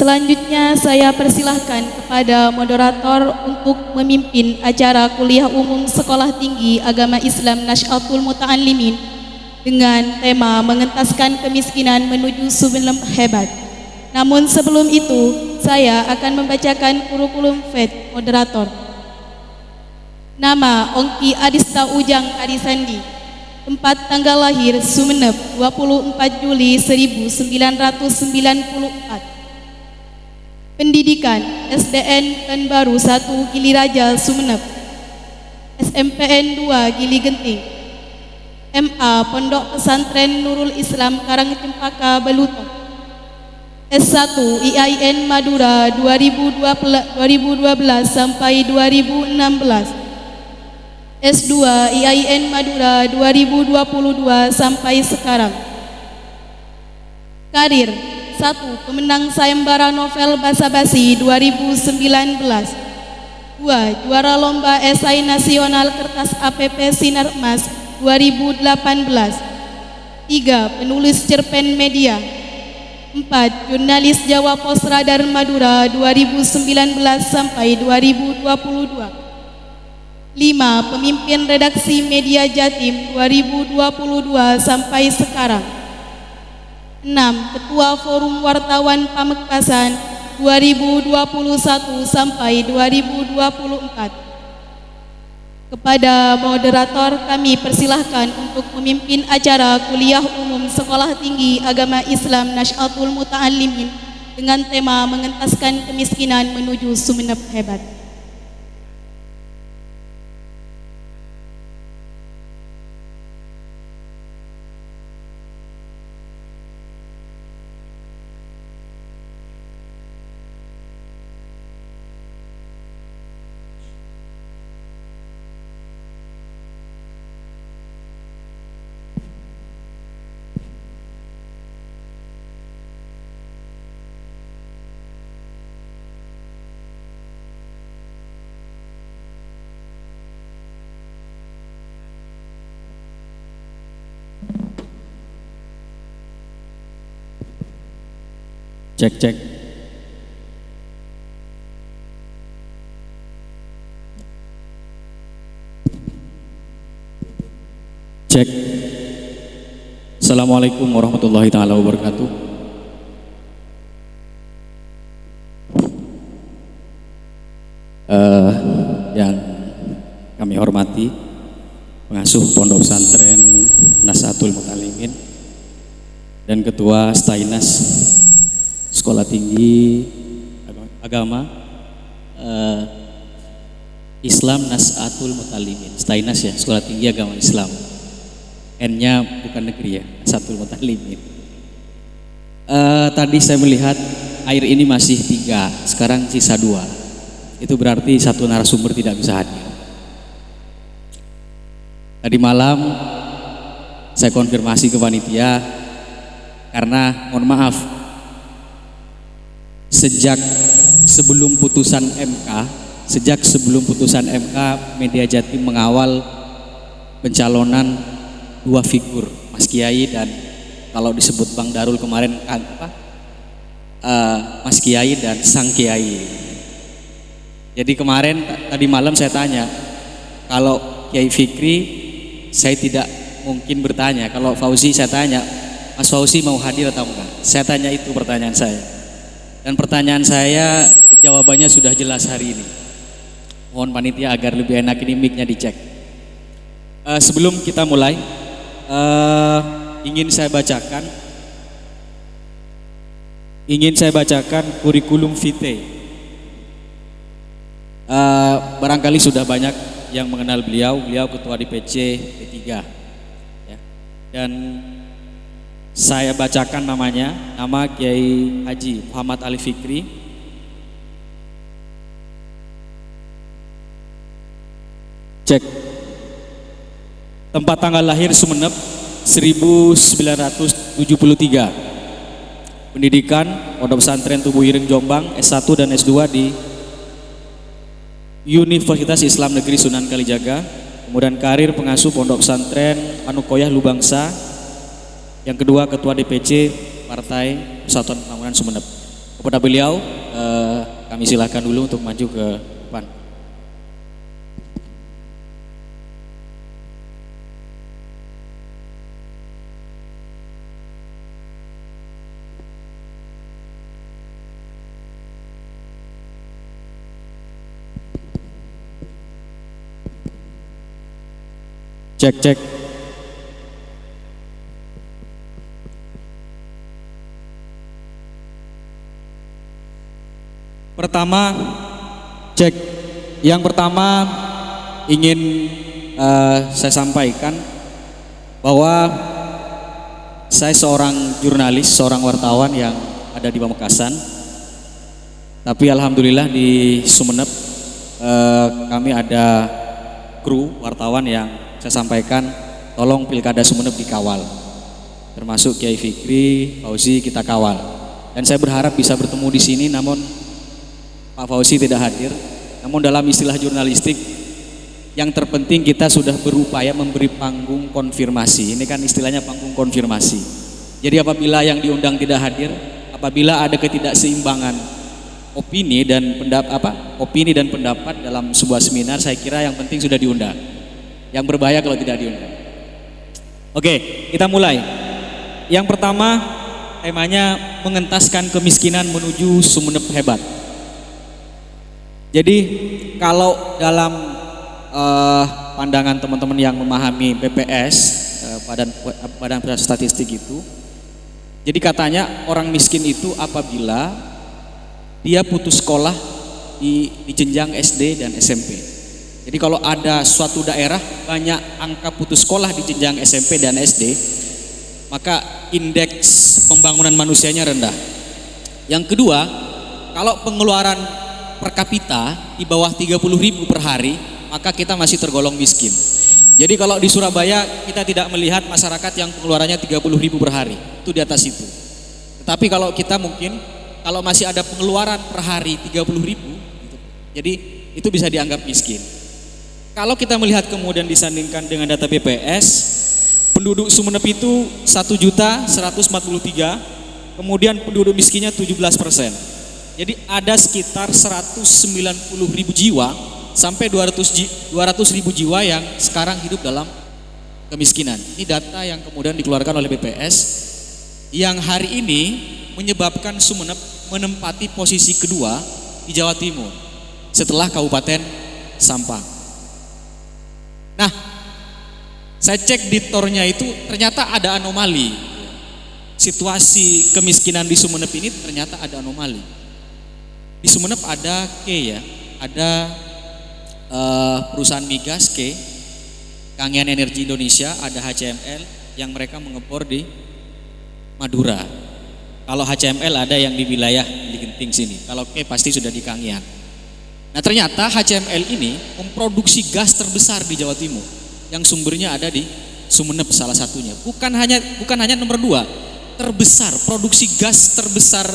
Selanjutnya saya persilahkan kepada moderator untuk memimpin acara kuliah umum Sekolah Tinggi Agama Islam Nasy'atul Muta'allimin dengan tema mengentaskan kemiskinan menuju sumenep hebat. Namun sebelum itu, saya akan membacakan kurikulum FED moderator. Nama Ongki Adista Ujang Adisandi. Tempat tanggal lahir Sumenep 24 Juli 1994. Pendidikan SDN Pekanbaru 1 Gili Raja Sumenep, SMPN 2 Gili Genting, MA Pondok Pesantren Nurul Islam Karangcempaka Belutok, S1 IAIN Madura 2012 sampai 2016, S2 IAIN Madura 2022 sampai sekarang. Karir 1. Pemenang sayembara novel Basa-Basi 2019. 2. Juara lomba esai nasional kertas APP Sinar Emas 2018. 3. Penulis cerpen media. 4. Jurnalis Jawa Pos Radar Madura 2019 sampai 2022. 5. Pemimpin redaksi media Jatim 2022 sampai sekarang. 6. Ketua Forum Wartawan Pamekasan 2021 sampai 2024. Kepada moderator kami persilahkan untuk memimpin acara kuliah umum Sekolah Tinggi Agama Islam Nasy'atul Muta'allimin dengan tema mengentaskan kemiskinan menuju sumenep hebat. Cek cek. Cek. Assalamualaikum warahmatullahi taala wabarakatuh. Yang kami hormati pengasuh Pondok Pesantren Nasy'atul Muta'allimin dan Ketua Stainas Sekolah Tinggi Agama Islam Nasy'atul Muta'allimin. Stainas ya, Sekolah Tinggi Agama Islam. N-nya bukan negeri ya, Nasy'atul Muta'allimin. Tadi saya melihat air ini masih 3, sekarang sisa 2. Itu berarti satu narasumber tidak bisa hadir. Tadi malam saya konfirmasi ke panitia karena mohon maaf, sejak sebelum putusan MK, Media Jatim mengawal pencalonan 2 figur, Mas Kiai dan kalau disebut Bang Darul kemarin Mas Kiai dan Sang Kiai. Jadi kemarin tadi malam saya tanya, kalau Kiai Fikri saya tidak mungkin bertanya, kalau Fauzi saya tanya, Mas Fauzi mau hadir atau enggak? Saya tanya itu pertanyaan saya. Dan pertanyaan saya jawabannya sudah jelas hari ini. Mohon panitia agar lebih enak ini mic-nya dicek. Sebelum kita mulai, ingin saya bacakan kurikulum vitae. Barangkali sudah banyak yang mengenal beliau ketua DPC P3 ya. Dan saya bacakan namanya, nama Kiai Haji Muhammad Ali Fikri. Cek. Tempat tanggal lahir Sumenep 1973. Pendidikan Pondok Pesantren Tubuh Ireng Jombang S1 dan S2 di Universitas Islam Negeri Sunan Kalijaga. Kemudian karir pengasuh Pondok Pesantren Anukoyah Lubangsa. Yang kedua Ketua DPC Partai Persatuan Pembangunan Sumenep. Kepada beliau kami silakan dulu untuk maju ke depan. Cek cek. Pertama, cek. Yang pertama ingin saya sampaikan bahwa saya seorang jurnalis, seorang wartawan yang ada di Pamekasan. Tapi alhamdulillah di Sumeneb kami ada kru wartawan yang saya sampaikan, tolong Pilkada Sumeneb dikawal. Termasuk Kiai Fikri, Fauzi kita kawal. Dan saya berharap bisa bertemu di sini, namun Pak Fauzi tidak hadir. Namun dalam istilah jurnalistik, yang terpenting kita sudah berupaya memberi panggung konfirmasi. Ini kan istilahnya panggung konfirmasi. Jadi apabila yang diundang tidak hadir, apabila ada ketidakseimbangan opini dan pendapat dalam sebuah seminar, saya kira yang penting sudah diundang. Yang berbahaya kalau tidak diundang. Oke, kita mulai. Yang pertama temanya mengentaskan kemiskinan menuju Sumeneb hebat. Jadi kalau dalam pandangan teman-teman yang memahami BPS, Badan Pusat Statistik itu, jadi katanya orang miskin itu apabila dia putus sekolah di jenjang SD dan SMP. Jadi kalau ada suatu daerah banyak angka putus sekolah di jenjang SMP dan SD, maka indeks pembangunan manusianya rendah. Yang kedua, kalau pengeluaran per kapita di bawah 30.000 per hari, maka kita masih tergolong miskin. Jadi kalau di Surabaya kita tidak melihat masyarakat yang pengeluarannya 30.000 per hari, itu di atas itu. Tetapi kalau kita mungkin kalau masih ada pengeluaran per hari 30.000, jadi itu bisa dianggap miskin. Kalau kita melihat kemudian disandingkan dengan data BPS, penduduk Sumeneb itu 1.143.000, kemudian penduduk miskinnya 17%. Jadi ada sekitar 190.000 jiwa sampai 200.000 jiwa yang sekarang hidup dalam kemiskinan. Ini data yang kemudian dikeluarkan oleh BPS yang hari ini menyebabkan Sumeneb menempati posisi kedua di Jawa Timur setelah Kabupaten Sampang. Nah, saya cek di tornya itu ternyata ada anomali. Situasi kemiskinan di Sumeneb ini ternyata ada anomali. Di Sumeneb ada ada perusahaan migas Kangean Energi Indonesia, ada HCML yang mereka mengepor di Madura. Kalau HCML ada yang di wilayah di Genting sini, kalau pasti sudah di Kangean. Nah ternyata HCML ini memproduksi gas terbesar di Jawa Timur, yang sumbernya ada di Sumeneb salah satunya. Bukan hanya nomor 2, terbesar, produksi gas terbesar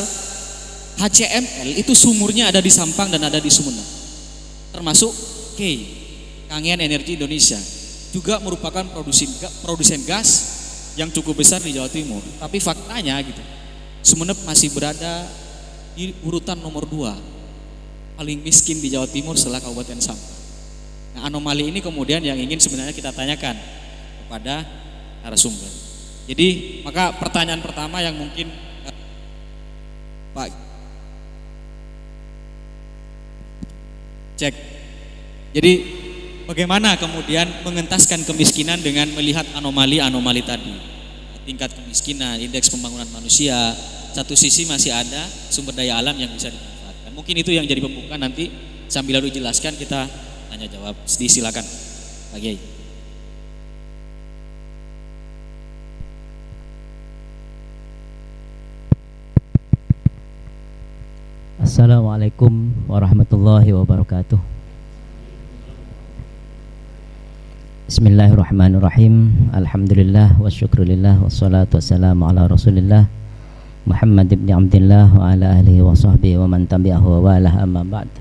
HCML itu sumurnya ada di Sampang dan ada di Sumeneb. Termasuk Kangean Energi Indonesia juga merupakan produsen gas yang cukup besar di Jawa Timur. Tapi faktanya gitu, Sumeneb masih berada di urutan nomor 2 paling miskin di Jawa Timur setelah Kabupaten Sampang. Nah, anomali ini kemudian yang ingin sebenarnya kita tanyakan kepada narasumber. Jadi maka pertanyaan pertama yang mungkin Pak cek. Jadi bagaimana kemudian mengentaskan kemiskinan dengan melihat anomali-anomali tadi? Tingkat kemiskinan, indeks pembangunan manusia, satu sisi masih ada sumber daya alam yang bisa dimanfaatkan. Mungkin itu yang jadi pembukaan, nanti sambil lalu dijelaskan kita tanya jawab. Silakan Pak Kiai. Assalamualaikum warahmatullahi wabarakatuh. Bismillahirrahmanirrahim. Alhamdulillah wa syukrulillah wassalatu wassalamu ala Rasulillah Muhammad ibn Abdullah wa ala alihi wa sahbihi wa man tabi'ahu wa walah, amma ba'd.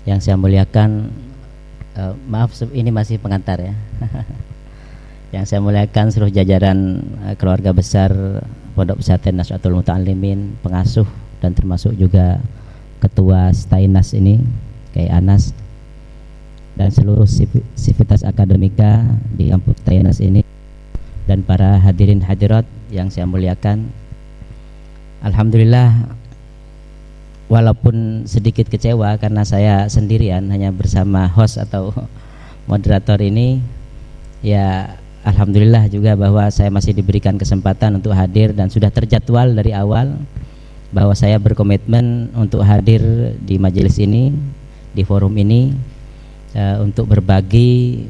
Yang saya muliakan, maaf ini masih pengantar ya. Yang saya muliakan seluruh jajaran keluarga besar Pondok Pesantren Nasyatul Muta'allimin, pengasuh dan termasuk juga Ketua Stainas ini, Kiai Anas, dan seluruh sivitas akademika di kampus Stainas ini, dan para hadirin hadirat yang saya muliakan. Alhamdulillah, walaupun sedikit kecewa karena saya sendirian hanya bersama host atau moderator ini, ya alhamdulillah juga bahwa saya masih diberikan kesempatan untuk hadir, dan sudah terjadwal dari awal bahwa saya berkomitmen untuk hadir di majelis ini, di forum ini, untuk berbagi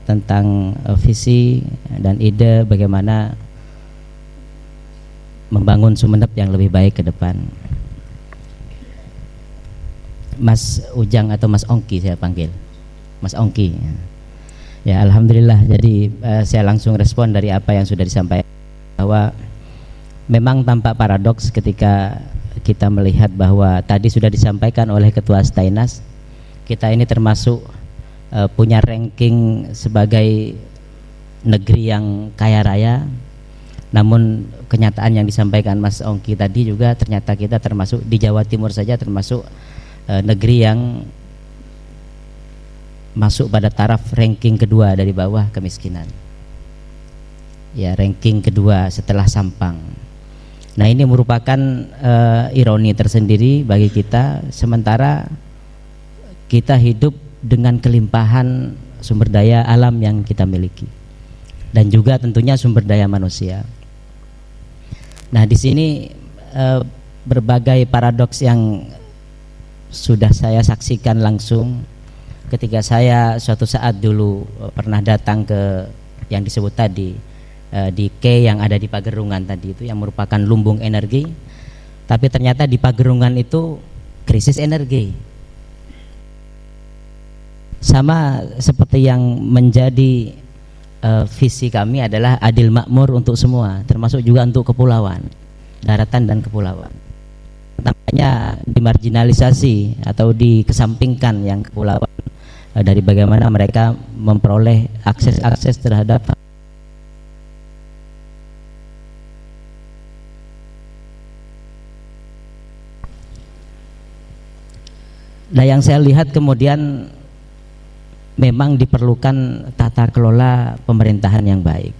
tentang visi dan ide bagaimana membangun Sumeneb yang lebih baik ke depan. Mas Ujang atau Mas Ongki saya panggil, Mas Ongki. Ya alhamdulillah, jadi saya langsung respon dari apa yang sudah disampaikan, bahwa memang tampak paradoks ketika kita melihat bahwa tadi sudah disampaikan oleh Ketua Stainas, kita ini termasuk punya ranking sebagai negeri yang kaya raya, namun kenyataan yang disampaikan Mas Ongki tadi juga ternyata kita termasuk di Jawa Timur saja termasuk negeri yang masuk pada taraf ranking kedua dari bawah kemiskinan. Ya, ranking kedua setelah Sampang. Nah, ini merupakan ironi tersendiri bagi kita, sementara kita hidup dengan kelimpahan sumber daya alam yang kita miliki, dan juga tentunya sumber daya manusia. Nah, di sini berbagai paradoks yang sudah saya saksikan langsung ketika saya suatu saat dulu pernah datang ke yang disebut tadi di K yang ada di Pagerungan tadi, itu yang merupakan lumbung energi, tapi ternyata di Pagerungan itu krisis energi. Sama seperti yang menjadi visi kami adalah adil makmur untuk semua, termasuk juga untuk kepulauan, daratan dan kepulauan. Namanya dimarginalisasi atau dikesampingkan yang kepulauan dari bagaimana mereka memperoleh akses terhadap Nah, yang saya lihat kemudian memang diperlukan tata kelola pemerintahan yang baik.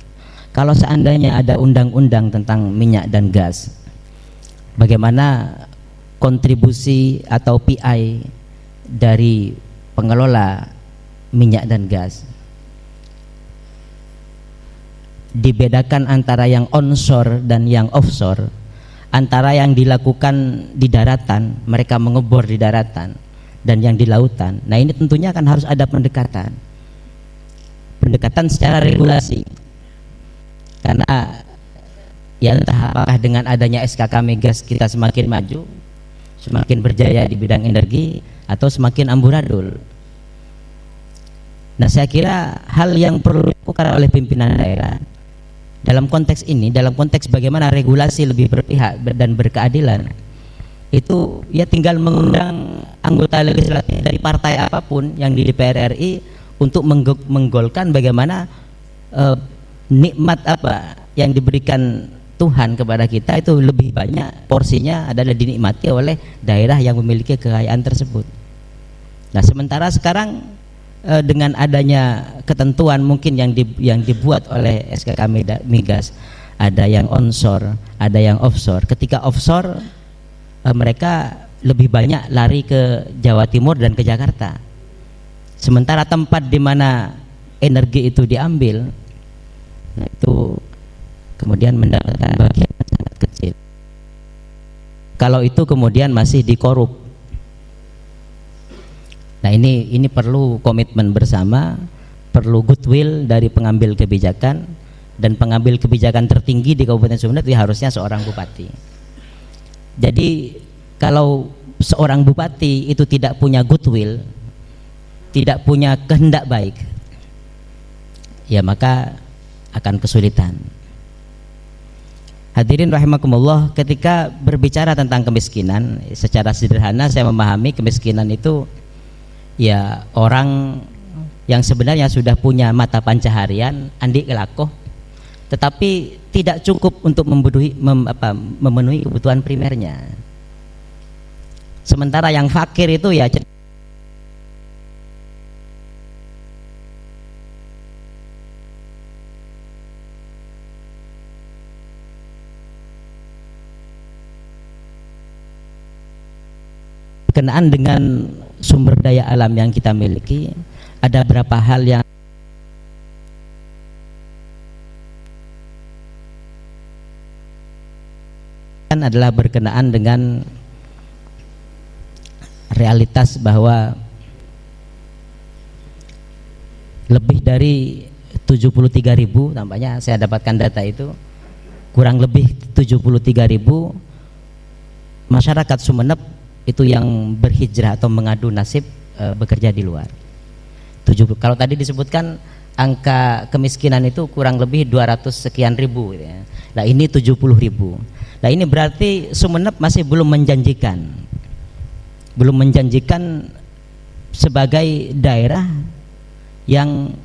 Kalau seandainya ada undang-undang tentang minyak dan gas, bagaimana kontribusi atau PI dari pengelola minyak dan gas dibedakan antara yang onshore dan yang offshore, antara yang dilakukan di daratan, mereka mengebor di daratan, dan yang di lautan. Nah, ini tentunya kan harus ada pendekatan secara regulasi, karena ya entah apakah dengan adanya SKK Migas kita semakin maju, semakin berjaya di bidang energi, atau semakin amburadul. Nah, saya kira hal yang perlu dilakukan oleh pimpinan daerah dalam konteks ini, dalam konteks bagaimana regulasi lebih berpihak dan berkeadilan, itu ya tinggal mengundang anggota legislatif dari partai apapun yang di DPR RI untuk menggolkan bagaimana nikmat apa yang diberikan Tuhan kepada kita itu lebih banyak porsinya adalah dinikmati oleh daerah yang memiliki kekayaan tersebut. Nah, sementara sekarang dengan adanya ketentuan mungkin yang dibuat oleh SKK Migas, ada yang onshore, ada yang offshore. Ketika offshore mereka lebih banyak lari ke Jawa Timur dan ke Jakarta, sementara tempat di mana energi itu diambil, nah itu kemudian mendapatkan bagian yang sangat kecil. Kalau itu kemudian masih dikorup. Nah, ini perlu komitmen bersama, perlu goodwill dari pengambil kebijakan, dan pengambil kebijakan tertinggi di Kabupaten Sumeneb itu harusnya seorang bupati. Jadi kalau seorang bupati itu tidak punya goodwill, tidak punya kehendak baik, ya maka akan kesulitan. Hadirin rahimakumullah, ketika berbicara tentang kemiskinan, secara sederhana saya memahami kemiskinan itu ya orang yang sebenarnya sudah punya mata pencaharian, andi kelakoh, tetapi tidak cukup untuk memenuhi kebutuhan primernya. Sementara yang fakir itu ya berkenaan dengan sumber daya alam yang kita miliki, ada beberapa hal yang adalah berkenaan dengan realitas bahwa lebih dari 73.000, tampaknya saya dapatkan data itu, kurang lebih 73.000 masyarakat Sumeneb itu yang berhijrah atau mengadu nasib bekerja di luar. Kalau tadi disebutkan angka kemiskinan itu kurang lebih 200 sekian ribu gitu ya. Nah ini 70.000. Nah ini berarti Sumeneb masih belum menjanjikan sebagai daerah yang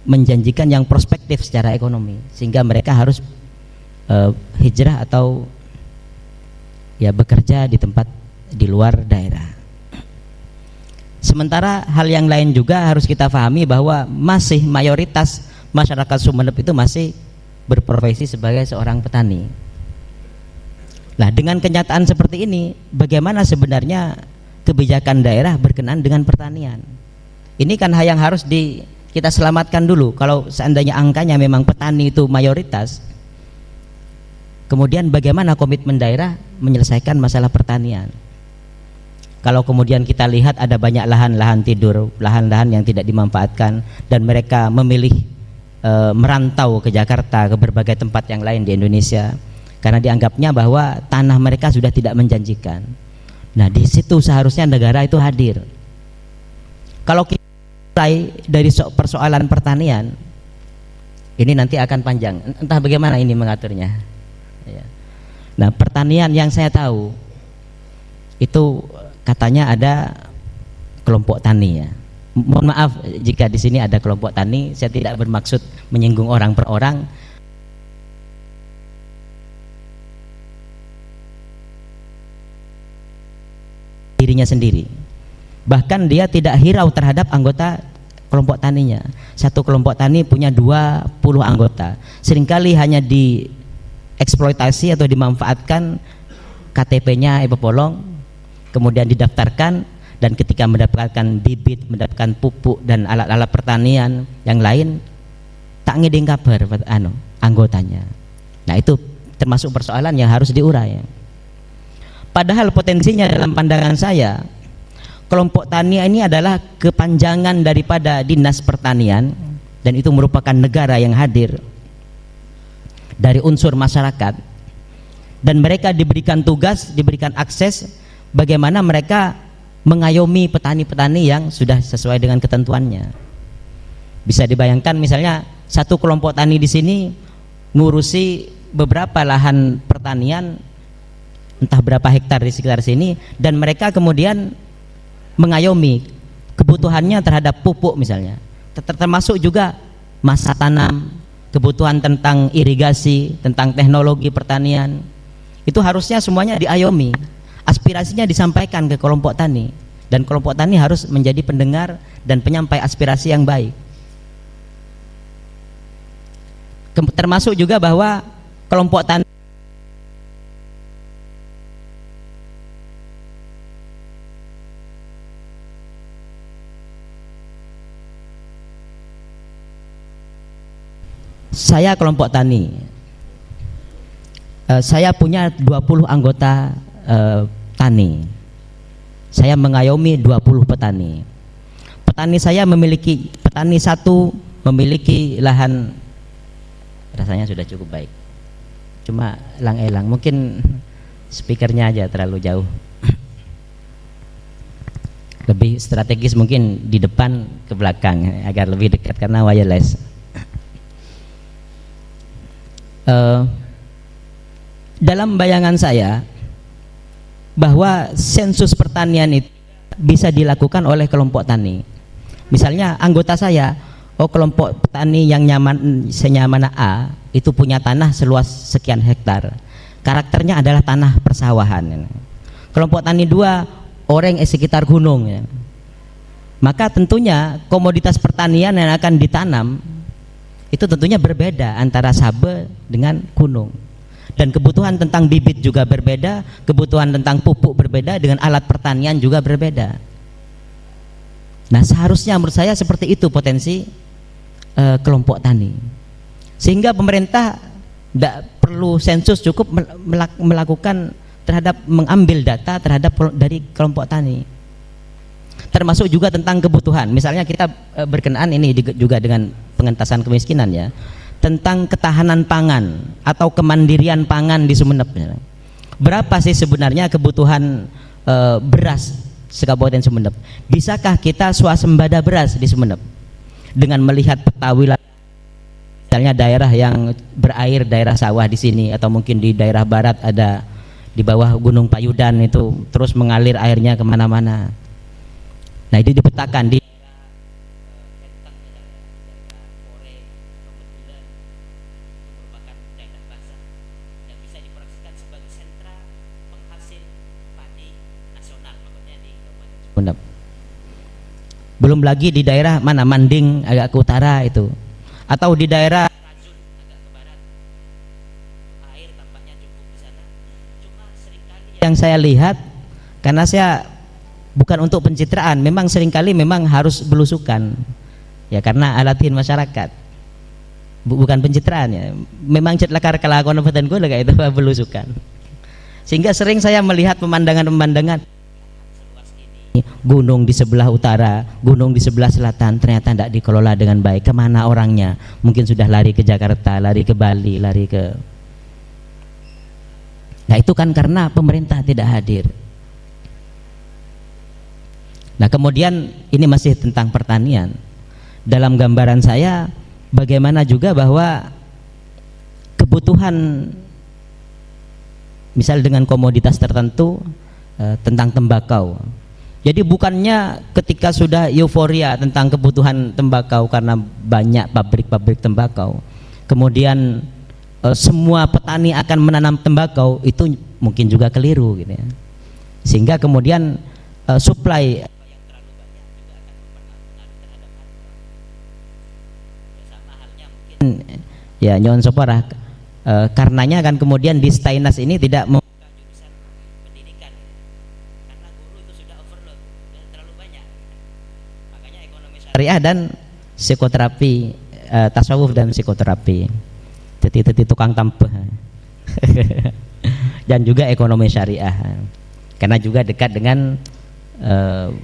menjanjikan, yang prospektif secara ekonomi, sehingga mereka harus hijrah atau ya bekerja di tempat di luar daerah. Sementara hal yang lain juga harus kita pahami bahwa masih mayoritas masyarakat Sumeneb itu masih berprofesi sebagai seorang petani. Nah, dengan kenyataan seperti ini, bagaimana sebenarnya kebijakan daerah berkenaan dengan pertanian? Ini kan hal yang harus kita selamatkan dulu. Kalau seandainya angkanya memang petani itu mayoritas, kemudian bagaimana komitmen daerah menyelesaikan masalah pertanian? Kalau kemudian kita lihat ada banyak lahan-lahan tidur, lahan-lahan yang tidak dimanfaatkan, dan mereka memilih merantau ke Jakarta, ke berbagai tempat yang lain di Indonesia, karena dianggapnya bahwa tanah mereka sudah tidak menjanjikan. Nah, di situ seharusnya negara itu hadir. Kalau kita mulai dari persoalan pertanian, ini nanti akan panjang, entah bagaimana ini mengaturnya. Nah, pertanian yang saya tahu itu katanya ada kelompok tani ya. Mohon maaf jika di sini ada kelompok tani, saya tidak bermaksud menyinggung orang per orang. Dirinya sendiri. Bahkan dia tidak hirau terhadap anggota kelompok taninya. Satu kelompok tani punya 20 anggota. Seringkali hanya dieksploitasi atau dimanfaatkan KTP-nya Epopolong, kemudian didaftarkan, dan ketika mendapatkan bibit, mendapatkan pupuk dan alat-alat pertanian yang lain, tak ngiding kabar anggotanya. Nah, itu termasuk persoalan yang harus diurai. Padahal potensinya dalam pandangan saya, kelompok tani ini adalah kepanjangan daripada dinas pertanian, dan itu merupakan negara yang hadir dari unsur masyarakat, dan mereka diberikan tugas, diberikan akses bagaimana mereka mengayomi petani-petani yang sudah sesuai dengan ketentuannya. Bisa dibayangkan misalnya satu kelompok tani di sini ngurusi beberapa lahan pertanian, entah berapa hektar di sekitar sini, dan mereka kemudian mengayomi kebutuhannya terhadap pupuk misalnya, termasuk juga masa tanam, kebutuhan tentang irigasi, tentang teknologi pertanian. Itu harusnya semuanya diayomi, aspirasinya disampaikan ke kelompok tani, dan kelompok tani harus menjadi pendengar dan penyampai aspirasi yang baik. Termasuk juga bahwa kelompok tani saya kelompok tani, saya punya 20 anggota tani. Saya mengayomi 20 petani. Petani saya petani satu memiliki lahan, rasanya sudah cukup baik, cuma elang-elang, mungkin speakernya aja terlalu jauh. Lebih strategis mungkin di depan ke belakang agar lebih dekat karena wireless. Dalam bayangan saya bahwa sensus pertanian itu bisa dilakukan oleh kelompok tani. Misalnya anggota saya, kelompok petani yang senyaman A itu punya tanah seluas sekian hektar. Karakternya adalah tanah persawahan. Kelompok tani 2 orang sekitar gunung. Maka tentunya komoditas pertanian yang akan ditanam itu tentunya berbeda antara Sabe dengan gunung. Dan kebutuhan tentang bibit juga berbeda, kebutuhan tentang pupuk berbeda, dengan alat pertanian juga berbeda. Nah, seharusnya menurut saya seperti itu potensi kelompok tani. Sehingga pemerintah tidak perlu sensus, cukup melakukan mengambil data terhadap dari kelompok tani. Termasuk juga tentang kebutuhan. Misalnya kita berkenaan ini juga dengan pengentasan kemiskinan ya. Tentang ketahanan pangan atau kemandirian pangan di Sumeneb. Berapa sih sebenarnya kebutuhan beras Kabupaten Sumeneb? Bisakah kita swasembada beras di Sumeneb? Dengan melihat peta wilayah, misalnya daerah yang berair, daerah sawah di sini, atau mungkin di daerah barat ada di bawah Gunung Payudan itu terus mengalir airnya kemana-mana. Nah, itu dipetakan di belum lagi di daerah mana Manding agak ke utara itu, atau di daerah Rajun agak ke barat, air tampaknya cukup di sana. Cuma seringkali yang saya lihat, karena saya bukan untuk pencitraan, memang seringkali memang harus belusukan ya, karena alatin masyarakat, bukan pencitraan ya, memang cetlakar kelakuan badan gue kayak itu belusukan. Sehingga sering saya melihat pemandangan gunung di sebelah utara, gunung di sebelah selatan, ternyata tidak dikelola dengan baik. Kemana orangnya? Mungkin sudah lari ke Jakarta, lari ke Bali, lari ke... Nah, itu kan karena pemerintah tidak hadir. Nah, kemudian ini masih tentang pertanian. Dalam gambaran saya, bagaimana juga bahwa kebutuhan misal dengan komoditas tertentu, tentang tembakau. Jadi bukannya ketika sudah euforia tentang kebutuhan tembakau karena banyak pabrik-pabrik tembakau, kemudian semua petani akan menanam tembakau, itu mungkin juga keliru gitu ya. Sehingga kemudian supply ya nyon soparah, karenanya kan kemudian di Stainas ini tidak syariah dan psikoterapi, tasawuf dan psikoterapi, teti tukang tampeh dan juga ekonomi syariah, karena juga dekat dengan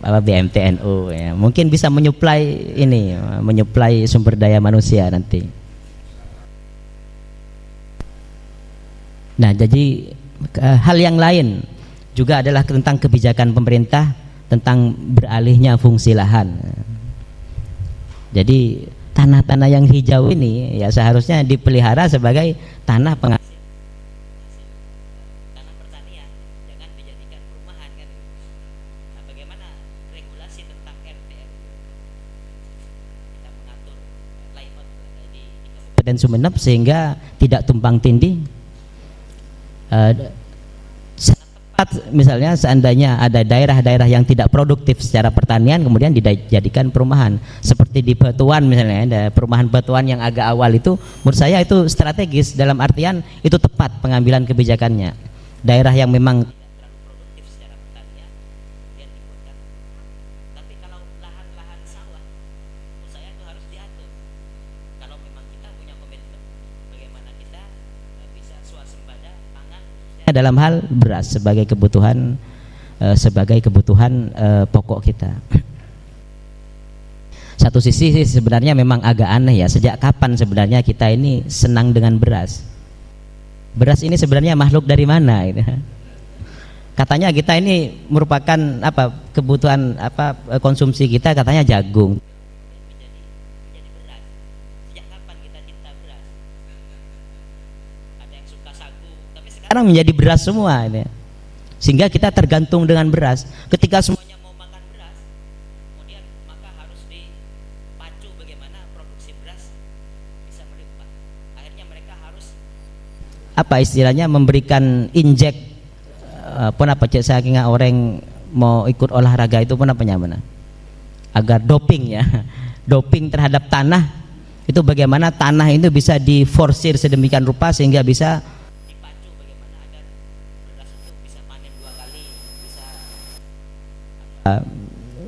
BMTNU ya. Mungkin bisa menyuplai ini, menyuplai sumber daya manusia nanti. Nah, jadi hal yang lain juga adalah tentang kebijakan pemerintah tentang beralihnya fungsi lahan. Jadi tanah-tanah yang hijau ini ya seharusnya dipelihara sebagai tanah penghasil tanah pertanian, jangan dijadikan perumahan kan. Nah, bagaimana regulasi tentang RT kita mengatur layout di Kabupaten Sumeneb sehingga tidak tumpang tindih. Misalnya seandainya ada daerah-daerah yang tidak produktif secara pertanian kemudian dijadikan perumahan, seperti di Batuan misalnya, ada perumahan Batuan yang agak awal itu, menurut saya itu strategis, dalam artian itu tepat pengambilan kebijakannya. Daerah yang memang tidak terlalu produktif secara pertanian kemudian dibuatkan, tapi kalau lahan-lahan sawah menurut saya itu harus diatur. Kalau memang kita punya komitmen bagaimana kita bisa swasembada pangan dalam hal beras sebagai kebutuhan pokok kita. Satu sisi sebenarnya memang agak aneh ya, sejak kapan sebenarnya kita ini senang dengan beras? Beras ini sebenarnya makhluk dari mana gitu. Katanya kita ini merupakan kebutuhan konsumsi kita, katanya jagung. Menjadi beras. Sejak kapan kita cinta beras? Ada yang suka sagu, tapi sekarang menjadi beras semua ini. Sehingga kita tergantung dengan beras. Ketika semuanya mau makan beras, kemudian maka harus dipacu bagaimana produksi beras bisa melimpah. Akhirnya mereka harus apa istilahnya, memberikan injek pun apa cek saking orang mau ikut olahraga itu pun apanya mana agar doping ya doping terhadap tanah itu, bagaimana tanah itu bisa diforsir sedemikian rupa sehingga bisa dipacu bagaimana agar beras itu bisa panen 2 kali, bisa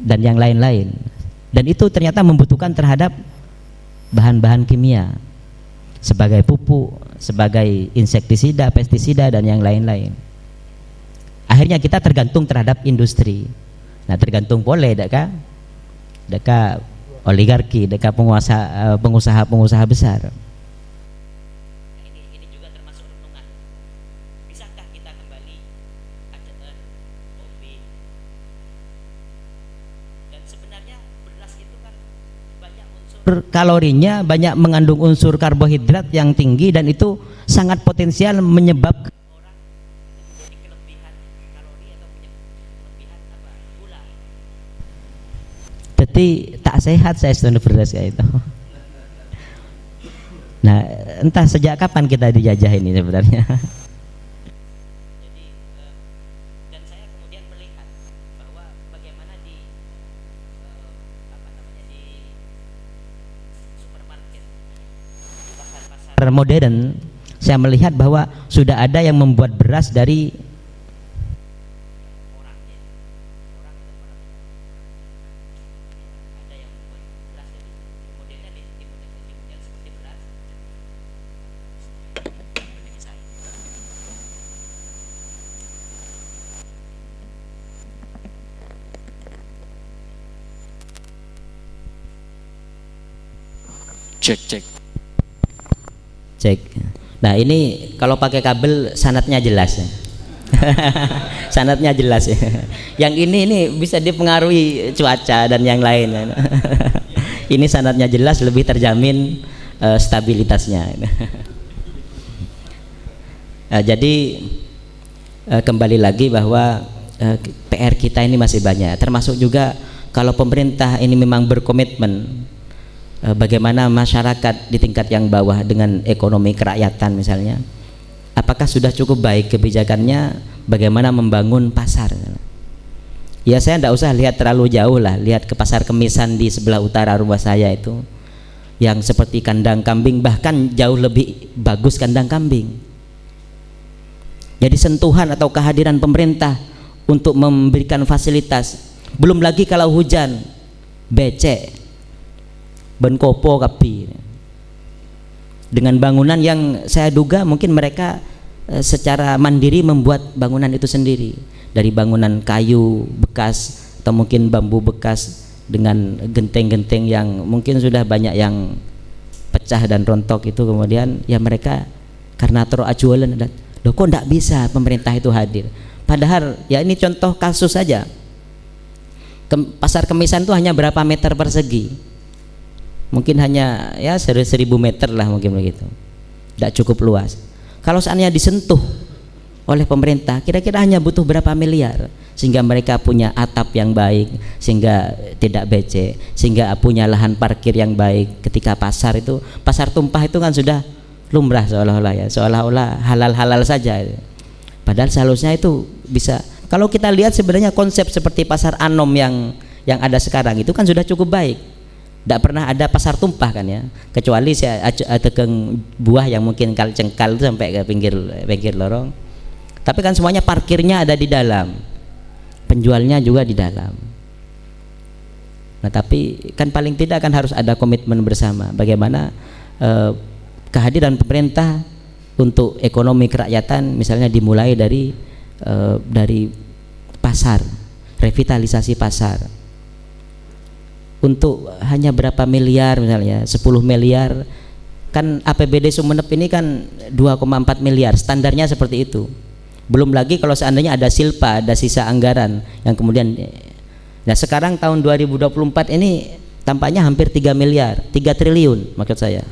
dan yang lain-lain. Dan itu ternyata membutuhkan terhadap bahan-bahan kimia sebagai pupuk, sebagai insektisida, pestisida dan yang lain-lain. Akhirnya kita tergantung terhadap industri. Nah, tergantung boleh deka oligarki, deka pengusaha besar. Ini juga termasuk renungan. Bisakah kita kembali ACR, kopi? Dan sebenarnya beras itu kan banyak unsur kalorinya, banyak mengandung unsur karbohidrat yang tinggi, dan itu sangat potensial menyebabkan orang menjadi kelebihan kalori atau punya kelebihan gula. Jadi tak sehat saya setuju beras kayak itu. Nah, entah sejak kapan kita dijajah ini sebenarnya. Jadi dan saya kemudian melihat bahwa bagaimana di di supermarket, di pasar-pasar modern, saya melihat bahwa sudah ada yang membuat beras dari cek. Nah, ini kalau pakai kabel sanatnya jelas ya. Sanatnya jelas ya. Yang ini bisa dipengaruhi cuaca dan yang lain. Ini sanatnya jelas, lebih terjamin stabilitasnya. Jadi kembali lagi bahwa PR kita ini masih banyak, termasuk juga kalau pemerintah ini memang berkomitmen bagaimana masyarakat di tingkat yang bawah dengan ekonomi kerakyatan misalnya, apakah sudah cukup baik kebijakannya, bagaimana membangun pasar. Ya, saya tidak usah lihat terlalu jauh lah, lihat ke pasar Kemisan di sebelah utara rumah saya itu, yang seperti kandang kambing, bahkan jauh lebih bagus kandang kambing. Jadi sentuhan atau kehadiran pemerintah untuk memberikan fasilitas, belum lagi kalau hujan, becek, benkopo kapi, dengan bangunan yang saya duga mungkin mereka secara mandiri membuat bangunan itu sendiri, dari bangunan kayu bekas atau mungkin bambu bekas dengan genteng-genteng yang mungkin sudah banyak yang pecah dan rontok itu, kemudian ya mereka karena teracuan, loh kok tidak bisa pemerintah itu hadir, padahal ya ini contoh kasus saja. Pasar Kemisan itu hanya berapa meter persegi, mungkin hanya ya 1000 meter lah mungkin begitu, tidak cukup luas. Kalau seandainya disentuh oleh pemerintah, kira-kira hanya butuh berapa miliar sehingga mereka punya atap yang baik, sehingga tidak becek, sehingga punya lahan parkir yang baik. Ketika pasar itu, pasar tumpah itu kan sudah lumrah seolah-olah ya, seolah-olah halal-halal saja. Padahal seharusnya itu bisa. Kalau kita lihat sebenarnya konsep seperti pasar Anom yang ada sekarang itu kan sudah cukup baik. Tidak pernah ada pasar tumpah kan ya, kecuali saya tegang buah yang mungkin cengkal itu sampai ke pinggir lorong. Tapi kan semuanya parkirnya ada di dalam, penjualnya juga di dalam. Nah, tapi kan paling tidak kan harus ada komitmen bersama, bagaimana kehadiran pemerintah untuk ekonomi kerakyatan misalnya dimulai dari pasar, revitalisasi pasar. Untuk hanya berapa miliar misalnya 10 miliar, kan APBD Sumeneb ini kan 2,4 miliar, standarnya seperti itu. Belum lagi kalau seandainya ada silpa, ada sisa anggaran yang kemudian, nah sekarang tahun 2024 ini tampaknya hampir 3 miliar, 3 triliun maksud saya,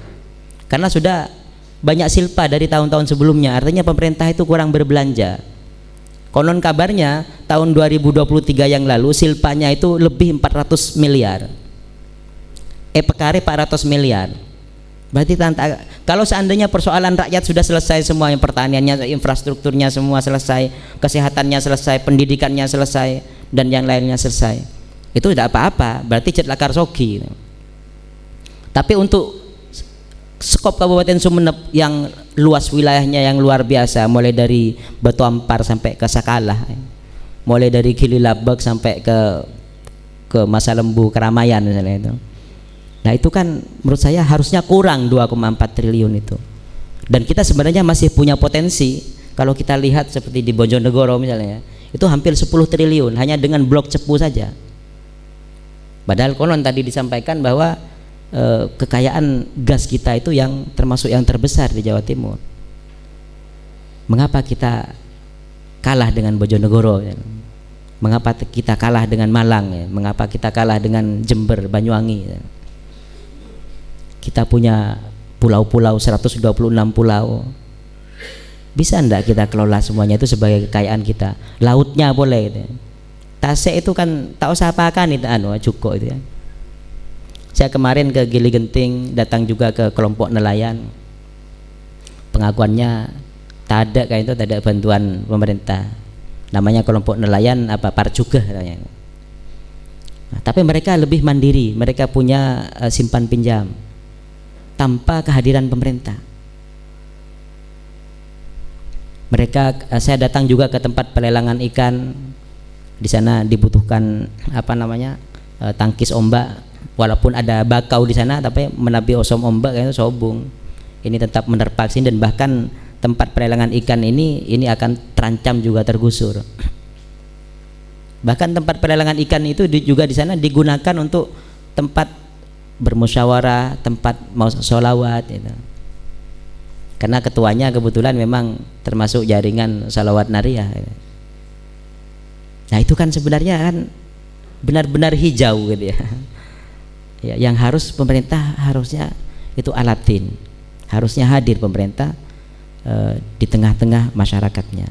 karena sudah banyak silpa dari tahun-tahun sebelumnya. Artinya pemerintah itu kurang berbelanja. Konon kabarnya tahun 2023 yang lalu silpanya itu lebih 400 miliar, pekare 400 miliar. Berarti kalau seandainya persoalan rakyat sudah selesai semua, yang pertaniannya, infrastrukturnya semua selesai, kesehatannya selesai, pendidikannya selesai, dan yang lainnya selesai, itu tidak apa-apa, berarti cetlakar sogi. Tapi untuk skop Kabupaten Sumeneb yang luas wilayahnya, yang luar biasa, mulai dari Batu Ampar sampai ke Sakalah, mulai dari Gililabak sampai ke Masa Lembu, Keramaian misalnya itu. Nah itu kan menurut saya harusnya kurang 2,4 triliun itu. Dan kita sebenarnya masih punya potensi. Kalau kita lihat seperti di Bojonegoro misalnya, itu hampir 10 triliun hanya dengan blok Cepu saja. Padahal konon tadi disampaikan bahwa kekayaan gas kita itu yang termasuk yang terbesar di Jawa Timur. Mengapa kita kalah dengan Bojonegoro? Ya? Mengapa kita kalah dengan Malang? Ya? Mengapa kita kalah dengan Jember, Banyuwangi? Ya? Kita punya pulau-pulau 126 pulau. Bisa enggak kita kelola semuanya itu sebagai kekayaan kita? Lautnya boleh gitu. Tasik itu kan tak usah apakan itu cukup itu ya. Saya kemarin ke Gili Genting, datang juga ke kelompok nelayan. Pengakuannya tak ada kayak itu, tak ada bantuan pemerintah. Namanya kelompok nelayan apa Parjugah katanya. Nah, tapi mereka lebih mandiri, mereka punya simpan pinjam tanpa kehadiran pemerintah. Mereka, saya datang juga ke tempat pelelangan ikan. Di sana dibutuhkan tangkis ombak. Walaupun ada bakau di sana, tapi menabi osom ombak itu sobung. Ini tetap menerpa sini, dan bahkan tempat pelelangan ikan ini akan terancam juga tergusur. Bahkan tempat pelelangan ikan itu juga di sana digunakan untuk tempat bermusyawarah, tempat mau sholawat gitu. Karena ketuanya kebetulan memang termasuk jaringan sholawat nariyah gitu. Nah itu kan sebenarnya kan benar-benar hijau gitu ya. Ya, yang harus pemerintah harusnya itu alatin, harusnya hadir pemerintah di tengah-tengah masyarakatnya.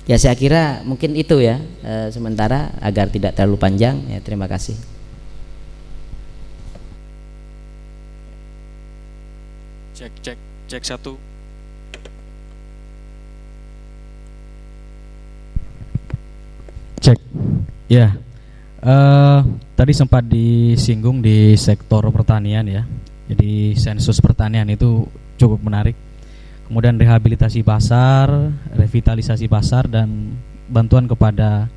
Ya saya kira mungkin itu ya sementara agar tidak terlalu panjang ya, terima kasih. Cek satu. Cek. Ya. Tadi sempat disinggung di sektor pertanian ya. Jadi sensus pertanian itu cukup menarik. Kemudian rehabilitasi pasar, revitalisasi pasar, dan bantuan kepada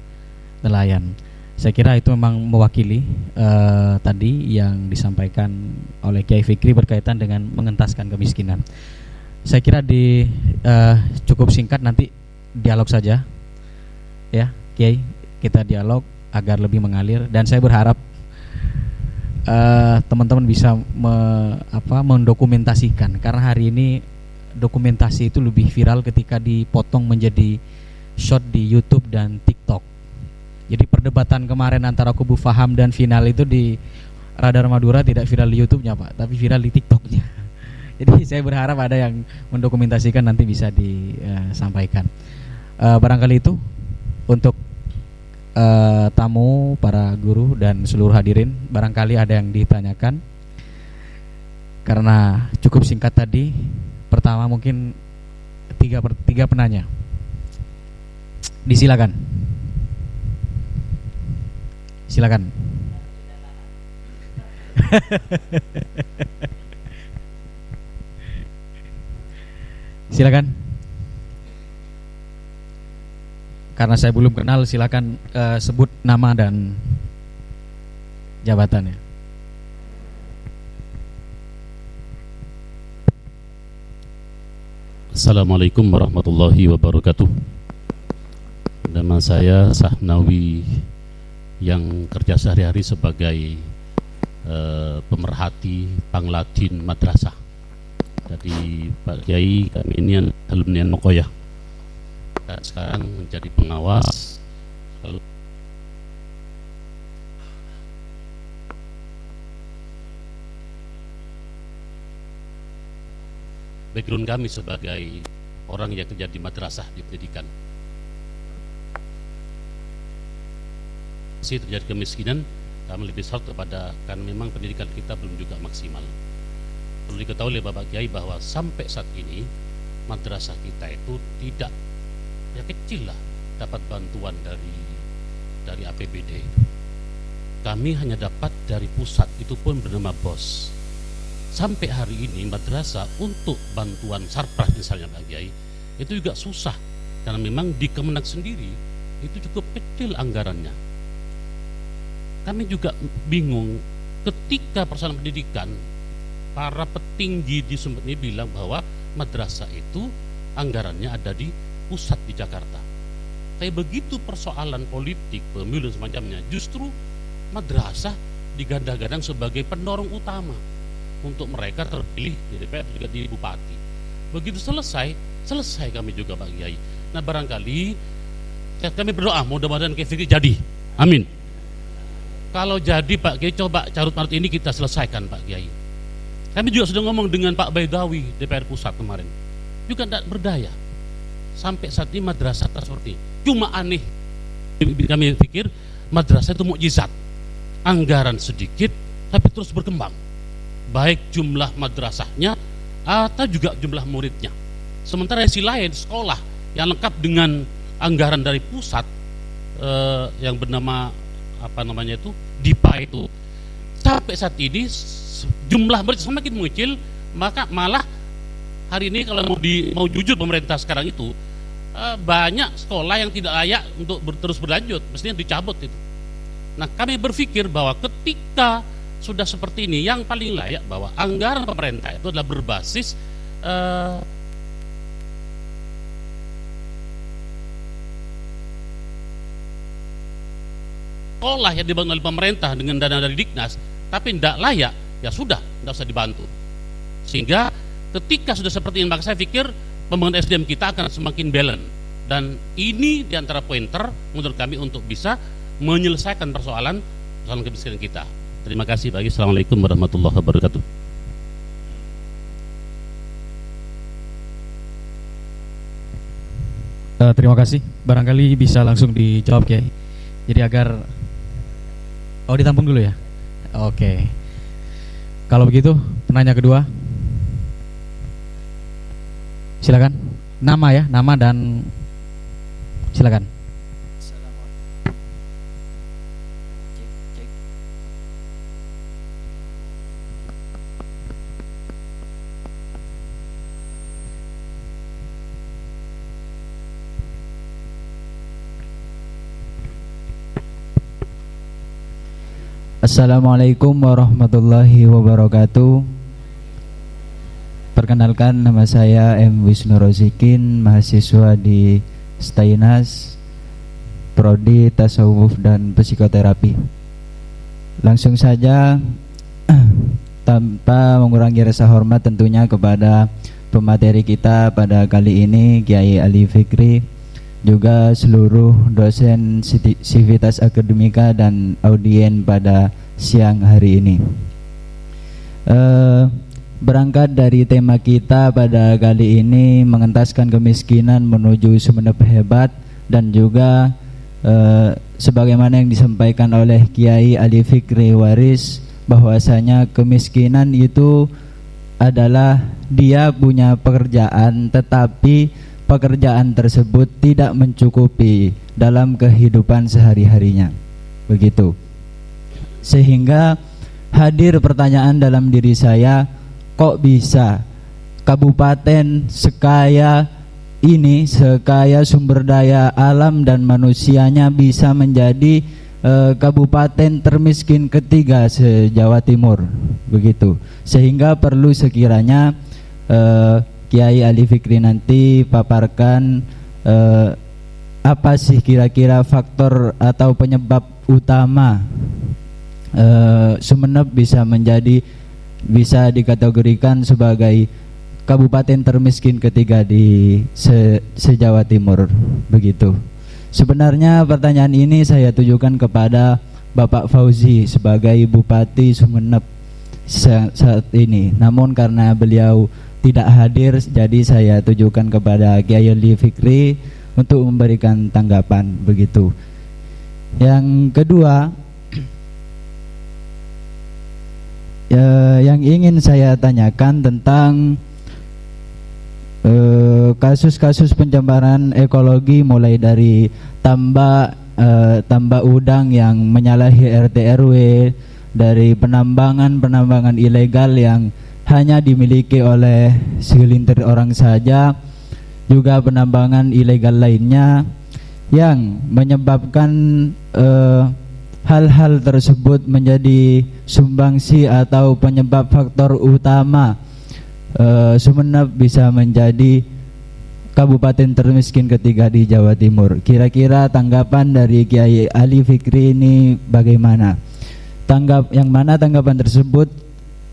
nelayan. Saya kira itu memang mewakili tadi yang disampaikan oleh Kiai Fikri berkaitan dengan mengentaskan kemiskinan. Saya kira cukup singkat, nanti dialog saja ya Kiai, kita dialog agar lebih mengalir, dan saya berharap teman-teman bisa mendokumentasikan, karena hari ini dokumentasi itu lebih viral ketika dipotong menjadi short di YouTube dan TikTok. Jadi perdebatan kemarin antara kubu Faham dan Final itu di Radar Madura tidak viral di YouTube-nya Pak, tapi viral di TikTok-nya. Jadi saya berharap ada yang mendokumentasikan, nanti bisa disampaikan. Barangkali itu untuk tamu, para guru dan seluruh hadirin, barangkali ada yang ditanyakan. Karena cukup singkat tadi, pertama mungkin tiga penanya. Disilakan. Silakan. Silakan. Karena saya belum kenal, silakan sebut nama dan jabatannya. Assalamualaikum warahmatullahi wabarakatuh. Nama saya Sahnawi, yang kerja sehari-hari sebagai pemerhati Pangladin Madrasah. Jadi Pak Kiai, kami ini alumni Nokoyah, dan sekarang menjadi pengawas. Background kami sebagai orang yang kerja di madrasah, di pendidikan, masih terjadi kemiskinan. Kami lebih sorot kepada, karena memang pendidikan kita belum juga maksimal. perlu diketahui oleh Bapak Kiai bahwa sampai saat ini madrasah kita itu tidak, ya kecil lah, dapat bantuan dari APBD itu. Kami hanya dapat dari pusat, itu pun bernama BOS. Sampai hari ini madrasah untuk bantuan sarpras misalnya Pak Kiai itu juga susah, karena memang di Kemenak sendiri itu cukup kecil anggarannya. Kami juga bingung ketika persoalan pendidikan, para petinggi di Sumber ini bilang bahwa madrasah itu anggarannya ada di pusat di Jakarta. Tapi begitu persoalan politik, pemilu dan semacamnya, justru madrasah digadang-gadang sebagai pendorong utama untuk mereka terpilih di DPR juga di bupati. Begitu selesai kami juga Pak Kiai. Nah barangkali kami berdoa mudah-mudahan Kiai Fikri jadi, amin. Kalau jadi Pak Kiai, coba carut marut ini kita selesaikan Pak Kiai. Kami juga sudah ngomong dengan Pak Baidawi DPR pusat kemarin, juga tidak berdaya. Sampai saat ini madrasah seperti cuma aneh. Kami pikir madrasah itu mukjizat, anggaran sedikit tapi terus berkembang, baik jumlah madrasahnya atau juga jumlah muridnya. Sementara yang lain sekolah yang lengkap dengan anggaran dari pusat yang bernama apa namanya itu DIPA itu, sampai saat ini jumlah murid semakin mengecil. Maka malah hari ini kalau mau jujur pemerintah sekarang itu banyak sekolah yang tidak layak untuk terus berlanjut, mestinya dicabut itu. Nah kami berpikir bahwa ketika sudah seperti ini, yang paling layak bahwa anggaran pemerintah itu adalah berbasis sekolah yang dibangun oleh pemerintah dengan dana dari Diknas, tapi tidak layak, ya sudah, tidak usah dibantu. Sehingga ketika sudah seperti ini, maka saya pikir pembangunan SDM kita akan semakin balance. Dan ini diantara pointer menurut kami untuk bisa menyelesaikan persoalan kemiskinan kita. Terima kasih Pak. Assalamualaikum warahmatullahi wabarakatuh. Terima kasih. Barangkali bisa langsung dijawab Kiai. Jadi agar ditampung dulu ya. Oke. Kalau begitu penanya kedua, silakan. Nama ya, nama dan silakan. Assalamualaikum warahmatullahi wabarakatuh. Perkenalkan, nama saya M. Wisnu Rozikin, mahasiswa di Stainas, Prodi Tasawuf dan Psikoterapi. Langsung saja tanpa mengurangi rasa hormat tentunya kepada pemateri kita pada kali ini, Kiai Ali Fikri, juga seluruh dosen Sivitas Akademika dan audien pada siang hari ini. Berangkat dari tema kita pada kali ini, mengentaskan kemiskinan menuju Sumeneb hebat, dan juga sebagaimana yang disampaikan oleh Kiai Ali Fikri Waris, bahwasanya kemiskinan itu adalah dia punya pekerjaan tetapi pekerjaan tersebut tidak mencukupi dalam kehidupan sehari-harinya, begitu. Sehingga hadir pertanyaan dalam diri saya, kok bisa kabupaten sekaya ini, sekaya sumber daya alam dan manusianya, bisa menjadi kabupaten termiskin ketiga se-Jawa Timur, begitu. Sehingga perlu sekiranya Kiai Ali Fikri nanti paparkan apa sih kira-kira faktor atau penyebab utama Sumeneb bisa dikategorikan sebagai kabupaten termiskin ketiga di se-Jawa Timur, begitu. Sebenarnya pertanyaan ini saya tujukan kepada Bapak Fauzi sebagai Bupati Sumeneb saat ini. Namun karena beliau tidak hadir, jadi saya tujukan kepada Kiai Ali Fikri untuk memberikan tanggapan, begitu. Yang kedua, yang ingin saya tanyakan tentang kasus-kasus pencemaran ekologi, mulai dari tambak udang yang menyalahi RT RW, dari penambangan ilegal yang hanya dimiliki oleh segelintir orang saja, juga penambangan ilegal lainnya yang menyebabkan hal-hal tersebut menjadi sumbangsi atau penyebab faktor utama Sumeneb bisa menjadi kabupaten termiskin ketiga di Jawa Timur. Kira-kira tanggapan dari Kiai Ali Fikri ini bagaimana? Tanggapan tersebut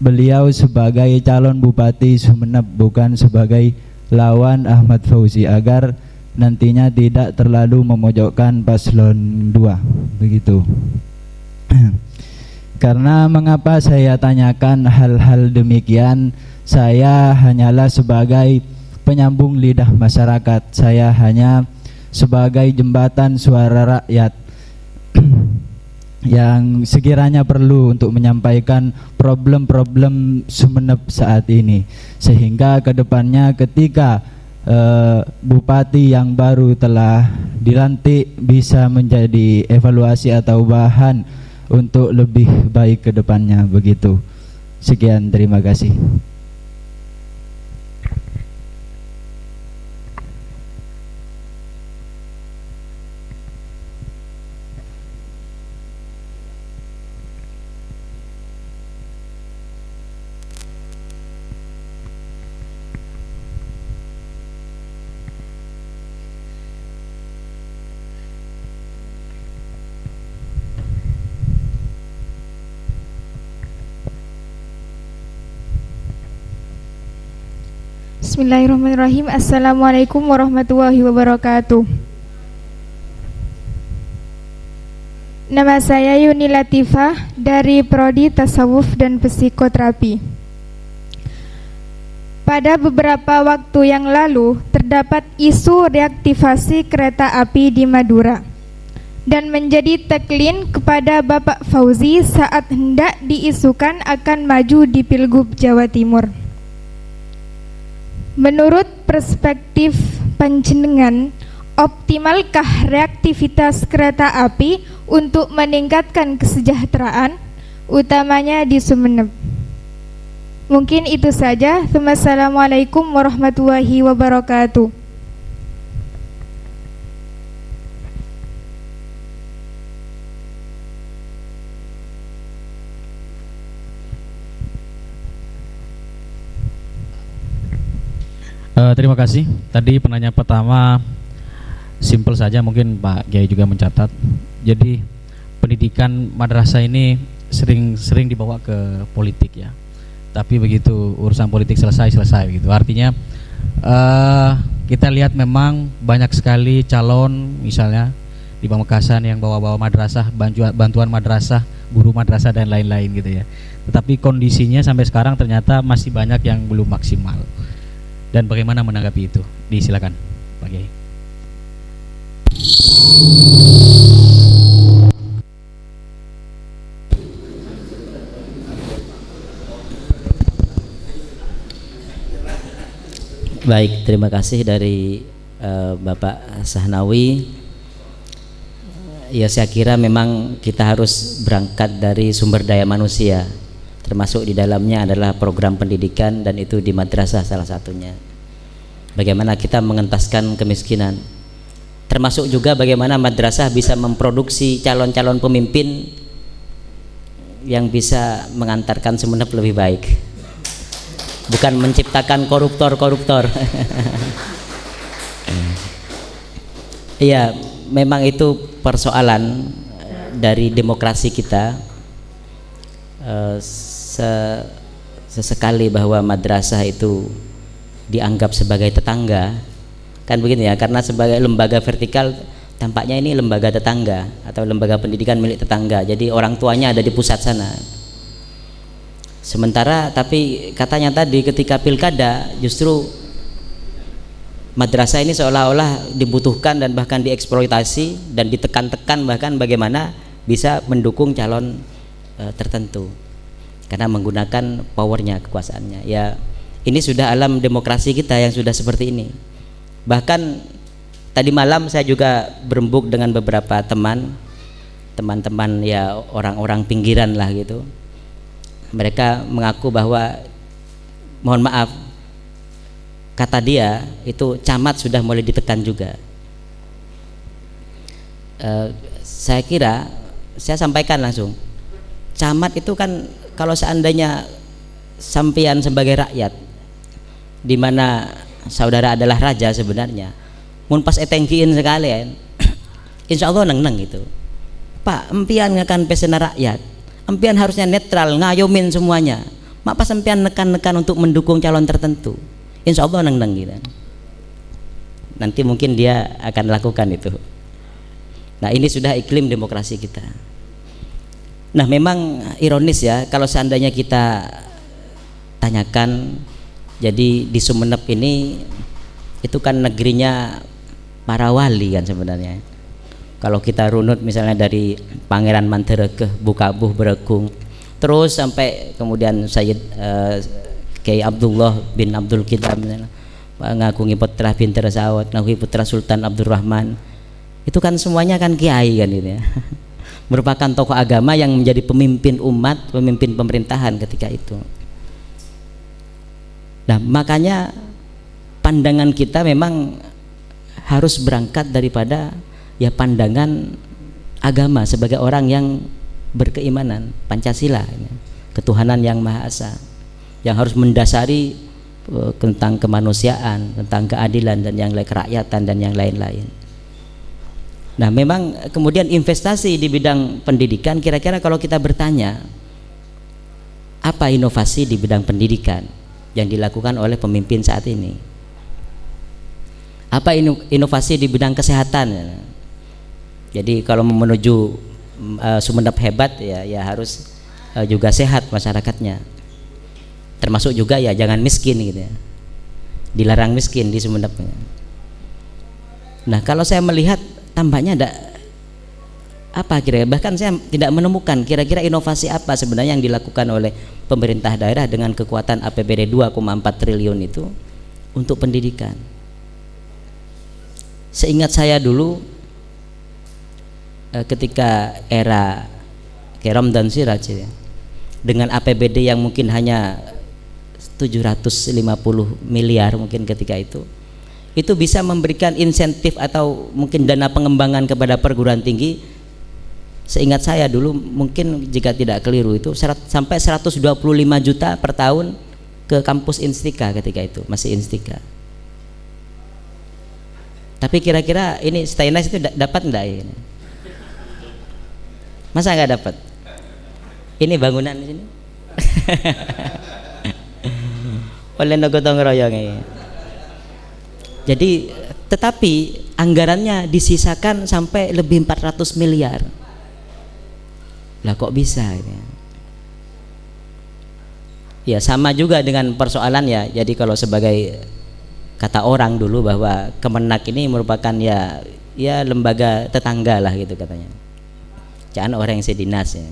beliau sebagai calon Bupati Sumeneb, bukan sebagai lawan Ahmad Fauzi, agar nantinya tidak terlalu memojokkan paslon 2 begitu. Karena mengapa saya tanyakan hal-hal demikian, saya hanyalah sebagai penyambung lidah masyarakat, saya hanya sebagai jembatan suara rakyat yang sekiranya perlu untuk menyampaikan problem-problem Sumeneb saat ini, sehingga kedepannya ketika bupati yang baru telah dilantik bisa menjadi evaluasi atau bahan untuk lebih baik kedepannya begitu. Sekian, terima kasih. Bismillahirrahmanirrahim. Assalamualaikum warahmatullahi wabarakatuh. Nama saya Yuni Latifah dari Prodi Tasawuf dan Psikoterapi. Pada beberapa waktu yang lalu terdapat isu reaktivasi kereta api di Madura dan menjadi tagline kepada Bapak Fauzi saat hendak diisukan akan maju di Pilgub Jawa Timur. Menurut perspektif panjenengan, optimalkah reaktivitas kereta api untuk meningkatkan kesejahteraan, utamanya di Sumeneb? Mungkin itu saja. Wassalamualaikum warahmatullahi wabarakatuh. Terima kasih. Tadi penanya pertama simpel saja, mungkin Pak Kiai juga mencatat. Jadi pendidikan madrasah ini sering dibawa ke politik ya. Tapi begitu urusan politik selesai gitu. Artinya kita lihat memang banyak sekali calon, misalnya di Pamekasan yang bawa-bawa madrasah, bantuan madrasah, guru madrasah dan lain-lain gitu ya. Tetapi kondisinya sampai sekarang ternyata masih banyak yang belum maksimal. Dan bagaimana menanggapi itu? Disilakan Pak Kiai. Baik, terima kasih dari Bapak Sahnawi. Ya, saya kira memang kita harus berangkat dari sumber daya manusia, termasuk di dalamnya adalah program pendidikan, dan itu di madrasah salah satunya. Bagaimana kita mengentaskan kemiskinan, termasuk juga bagaimana madrasah bisa memproduksi calon-calon pemimpin yang bisa mengantarkan Sumeneb lebih baik, bukan menciptakan koruptor-koruptor. Iya, memang itu persoalan dari demokrasi kita. Sesekali bahwa madrasah itu dianggap sebagai tetangga, kan begini ya, karena sebagai lembaga vertikal tampaknya ini lembaga tetangga atau lembaga pendidikan milik tetangga, jadi orang tuanya ada di pusat sana. Sementara tapi katanya tadi ketika pilkada justru madrasah ini seolah-olah dibutuhkan dan bahkan dieksploitasi dan ditekan-tekan, bahkan bagaimana bisa mendukung calon tertentu. karena menggunakan powernya, kekuasaannya. Ya, ini sudah alam demokrasi kita yang sudah seperti ini. Bahkan tadi malam saya juga berembuk dengan beberapa teman-teman ya, orang-orang pinggiran lah gitu. Mereka mengaku bahwa mohon maaf, kata dia itu camat sudah mulai ditekan juga. Saya kira saya sampaikan langsung, camat itu kan kalau seandainya sampean sebagai rakyat, di mana saudara adalah raja sebenarnya, mun pas etengkiin sekalian, insya Allah neng gitu. Pak, empian ngakan pesena rakyat, empian harusnya netral, ngayomin semuanya. Mak pas empian nekan-nekan untuk mendukung calon tertentu, insya Allah neng gitu. Nanti mungkin dia akan lakukan itu. Nah, ini sudah iklim demokrasi kita. Nah, memang ironis ya kalau seandainya kita tanyakan, jadi di Sumeneb ini itu kan negerinya para wali kan sebenarnya. Kalau kita runut misalnya dari Pangeran Manterekeh, Bukabuh Berekung, terus sampai kemudian Sayyid Kiai Abdullah bin Abdul Qidam, ngakungi putra Binter Sawat, ngakungi putra Sultan Abdurrahman, itu kan semuanya kan kiai kan gitu ya. Merupakan tokoh agama yang menjadi pemimpin umat, pemimpin pemerintahan ketika itu. Nah, makanya pandangan kita memang harus berangkat daripada ya pandangan agama sebagai orang yang berkeimanan Pancasila, ketuhanan yang Maha Esa, yang harus mendasari tentang kemanusiaan, tentang keadilan dan yang lain, kerakyatan dan yang lain-lain. Nah, memang kemudian investasi di bidang pendidikan, kira-kira kalau kita bertanya apa inovasi di bidang pendidikan yang dilakukan oleh pemimpin saat ini, apa inovasi di bidang kesehatan. Jadi kalau menuju Sumeneb hebat ya harus juga sehat masyarakatnya, termasuk juga ya jangan miskin gitu ya, dilarang miskin di Sumeneb. Nah, kalau saya melihat tampaknya ada apa kira-kira, bahkan saya tidak menemukan kira-kira inovasi apa sebenarnya yang dilakukan oleh pemerintah daerah dengan kekuatan APBD 2,4 triliun itu untuk pendidikan. Seingat saya dulu ketika era Kerom dan Siraj ya, dengan APBD yang mungkin hanya 750 miliar mungkin ketika itu bisa memberikan insentif atau mungkin dana pengembangan kepada perguruan tinggi. Seingat saya dulu mungkin jika tidak keliru itu sampai 125 juta per tahun ke kampus Instika ketika itu, masih Instika. Tapi kira-kira ini Stainas itu dapat enggak ini? Masa enggak dapat? Ini bangunan di sini. Oleh gotong royong ini. Jadi tetapi anggarannya disisakan sampai lebih 400 miliar. Lah kok bisa ini? Ya sama juga dengan persoalan ya. Jadi kalau sebagai kata orang dulu bahwa Kemenak ini merupakan ya lembaga tetangga lah gitu katanya. Jangan orang yang sedinas ya.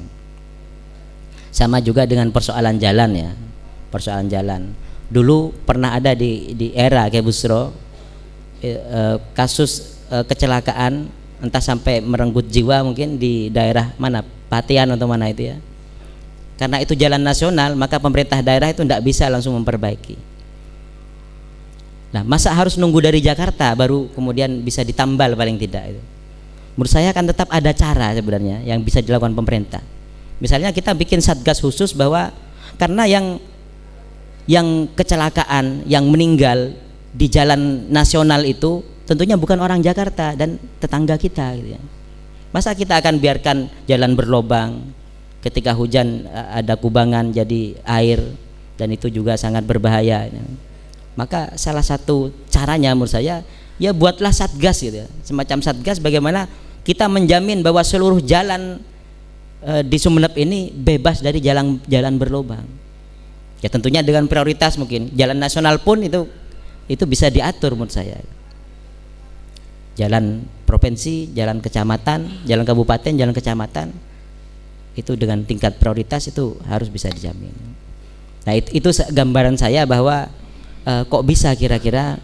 Sama juga dengan persoalan jalan ya. Persoalan jalan. Dulu pernah ada di era Ki Busro kasus kecelakaan entah sampai merenggut jiwa mungkin di daerah mana, Patian atau mana itu ya. Karena itu jalan nasional, maka pemerintah daerah itu tidak bisa langsung memperbaiki. Nah, masa harus nunggu dari Jakarta baru kemudian bisa ditambal paling tidak itu. Menurut saya kan tetap ada cara sebenarnya yang bisa dilakukan pemerintah. Misalnya kita bikin satgas khusus bahwa karena yang kecelakaan, yang meninggal di jalan nasional itu tentunya bukan orang Jakarta dan tetangga kita gitu ya. Masa kita akan biarkan jalan berlobang, ketika hujan ada kubangan jadi air dan itu juga sangat berbahaya ya. Maka salah satu caranya menurut saya ya buatlah satgas gitu ya. Semacam satgas bagaimana kita menjamin bahwa seluruh jalan di Sumeneb ini bebas dari jalan berlobang. Ya tentunya dengan prioritas mungkin jalan nasional pun itu bisa diatur menurut saya. Jalan provinsi, jalan kecamatan, jalan kabupaten, jalan kecamatan itu dengan tingkat prioritas itu harus bisa dijamin. Nah itu gambaran saya bahwa kok bisa kira-kira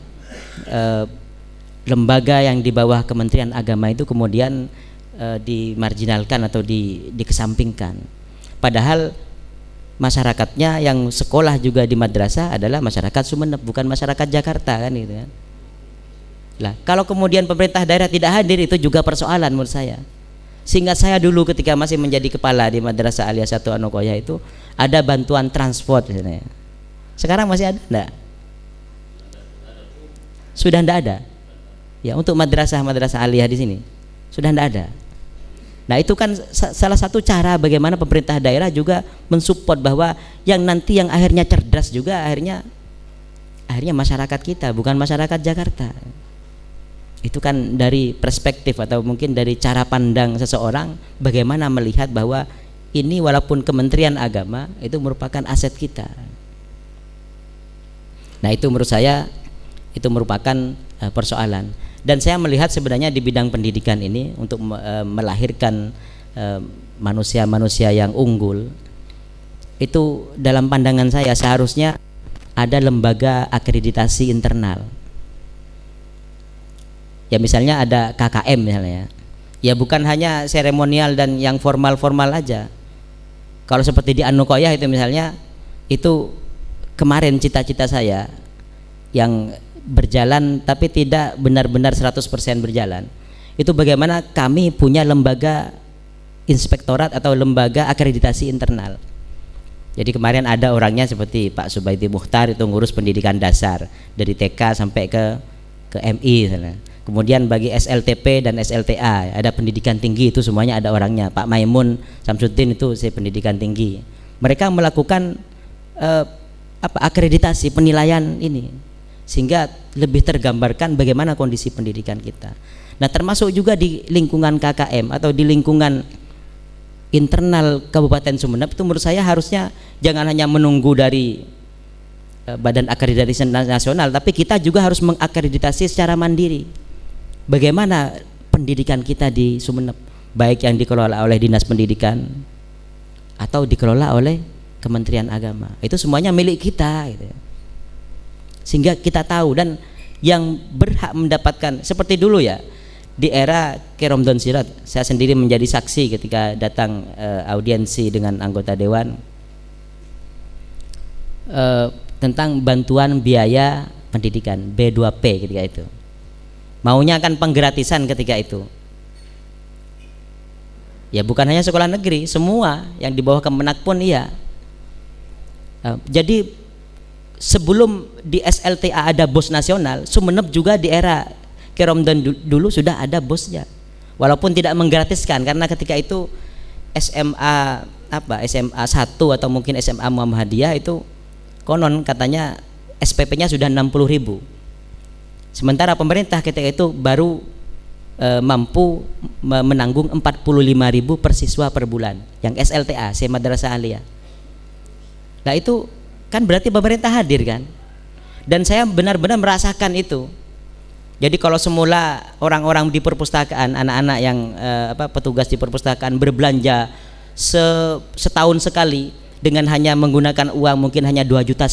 lembaga yang di bawah Kementerian Agama itu kemudian dimarginalkan atau dikesampingkan, padahal masyarakatnya yang sekolah juga di madrasah adalah masyarakat Sumeneb, bukan masyarakat Jakarta kan gitu kan. Lah kalau kemudian pemerintah daerah tidak hadir, itu juga persoalan menurut saya. Seingat saya dulu ketika masih menjadi kepala di Madrasah Aliyah 1 Anokoya itu ada bantuan transport misalnya. Sekarang masih ada enggak? Sudah enggak ada. Ya, untuk madrasah aliyah di sini sudah enggak ada. Nah, itu kan salah satu cara bagaimana pemerintah daerah juga mensupport bahwa yang nanti yang akhirnya cerdas juga akhirnya masyarakat kita, bukan masyarakat Jakarta. Itu kan dari perspektif atau mungkin dari cara pandang seseorang bagaimana melihat bahwa ini walaupun Kementerian Agama itu merupakan aset kita. Nah, itu menurut saya itu merupakan persoalan. Dan saya melihat sebenarnya di bidang pendidikan ini untuk melahirkan manusia-manusia yang unggul, itu dalam pandangan saya seharusnya ada lembaga akreditasi internal. Ya misalnya ada KKM misalnya. Ya bukan hanya seremonial dan yang formal-formal aja. Kalau seperti di Anokoya itu misalnya, itu kemarin cita-cita saya yang berjalan tapi tidak benar-benar 100% berjalan. Itu bagaimana kami punya lembaga inspektorat atau lembaga akreditasi internal. Jadi kemarin ada orangnya seperti Pak Subaidi Mukhtar, itu ngurus pendidikan dasar dari TK sampai ke MI misalnya. Kemudian bagi SLTP dan SLTA ada pendidikan tinggi, itu semuanya ada orangnya. Pak Maimun Samsudin itu saya pendidikan tinggi. Mereka melakukan akreditasi penilaian ini sehingga lebih tergambarkan bagaimana kondisi pendidikan kita. Nah, termasuk juga di lingkungan KKM atau di lingkungan internal Kabupaten Sumeneb itu menurut saya harusnya jangan hanya menunggu dari Badan Akreditasi Nasional, tapi kita juga harus mengakreditasi secara mandiri. Bagaimana pendidikan kita di Sumeneb, baik yang dikelola oleh Dinas Pendidikan atau dikelola oleh Kementerian Agama. Itu semuanya milik kita gitu. Sehingga kita tahu, dan yang berhak mendapatkan seperti dulu ya di era Keromdon Sirat, saya sendiri menjadi saksi ketika datang audiensi dengan anggota dewan tentang bantuan biaya pendidikan B2P ketika itu. Maunya kan penggratisan ketika itu. Ya bukan hanya sekolah negeri, semua yang di bawah Kemenak pun iya. Jadi sebelum di SLTA ada BOS nasional, Sumeneb juga di era Keromdon dulu sudah ada BOSnya. Walaupun tidak menggratiskan, karena ketika itu SMA 1 atau mungkin SMA Muhammadiyah itu konon katanya SPP-nya sudah 60.000. Sementara pemerintah ketika itu baru mampu menanggung 45.000 per siswa per bulan yang SLTA, Madrasah Aliyah. Nah itu kan berarti pemerintah hadir kan, dan saya benar-benar merasakan itu. Jadi kalau semula orang-orang di perpustakaan, anak-anak yang petugas di perpustakaan berbelanja setahun sekali dengan hanya menggunakan uang mungkin hanya 2,5 juta,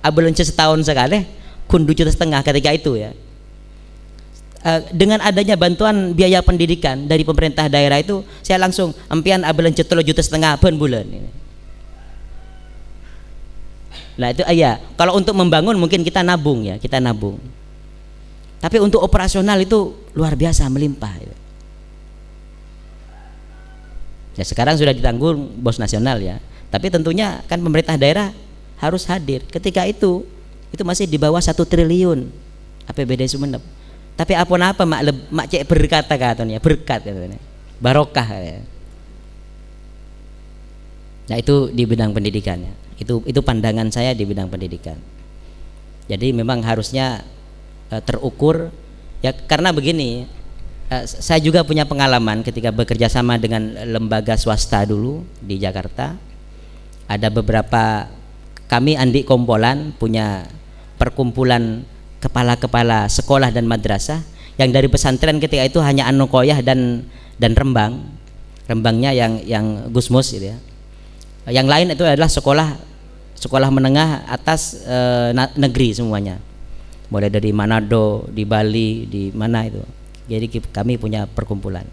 belanja setahun sekali kun 2,5 juta ketika itu ya. Dengan adanya bantuan biaya pendidikan dari pemerintah daerah itu, saya langsung ampian belanja 3,5 juta per bulan ini. Nah itu ya, kalau untuk membangun mungkin kita nabung ya, kita nabung. Tapi untuk operasional itu luar biasa, melimpah. Ya sekarang sudah ditanggung BOS nasional ya. Tapi tentunya kan pemerintah daerah harus hadir. Ketika itu masih di bawah 1 triliun APBD Sumeneb. Tapi apa mak cek berkata katanya, berkat katanya, barokah ya. Nah itu di bidang pendidikannya. Itu pandangan saya di bidang pendidikan. Jadi memang harusnya terukur ya, karena begini, saya juga punya pengalaman ketika bekerja sama dengan lembaga swasta dulu di Jakarta. Ada beberapa, kami Andi Kompolan punya perkumpulan kepala-kepala sekolah dan madrasah yang dari pesantren ketika itu hanya Anokoyah dan Rembang. Rembangnya yang Gusmus gitu ya. Yang lain itu adalah sekolah menengah atas negeri semuanya. Mulai dari Manado, di Bali, di mana itu. Jadi kami punya perkumpulan.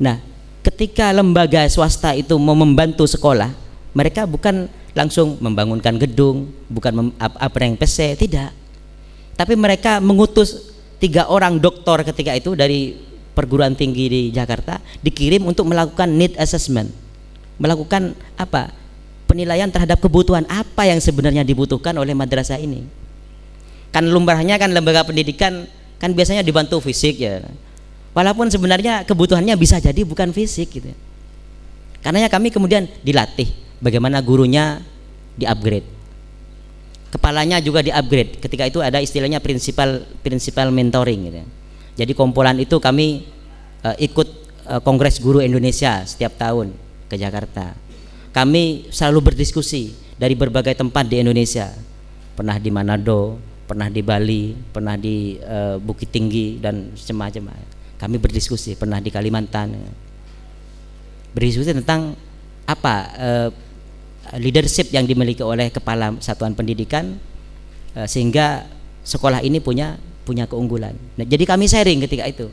Nah, ketika lembaga swasta itu mau membantu sekolah, mereka bukan langsung membangunkan gedung, bukan upgrade PC, tidak. Tapi mereka mengutus 3 orang doktor ketika itu dari perguruan tinggi di Jakarta, dikirim untuk melakukan need assessment, melakukan apa, penilaian terhadap kebutuhan apa yang sebenarnya dibutuhkan oleh madrasah ini. Kan lumrahnya kan lembaga pendidikan kan biasanya dibantu fisik ya, walaupun sebenarnya kebutuhannya bisa jadi bukan fisik gitu. Karena kami kemudian dilatih bagaimana gurunya di-upgrade, kepalanya juga di-upgrade. Ketika itu ada istilahnya prinsipal mentoring gitu. Jadi kumpulan itu kami ikut Kongres Guru Indonesia setiap tahun ke Jakarta. Kami selalu berdiskusi dari berbagai tempat di Indonesia. Pernah di Manado, pernah di Bali, pernah di Bukit Tinggi dan semacam. Kami berdiskusi, pernah di Kalimantan. Berdiskusi tentang apa leadership yang dimiliki oleh kepala satuan pendidikan sehingga sekolah ini punya keunggulan. Nah, jadi kami sharing ketika itu.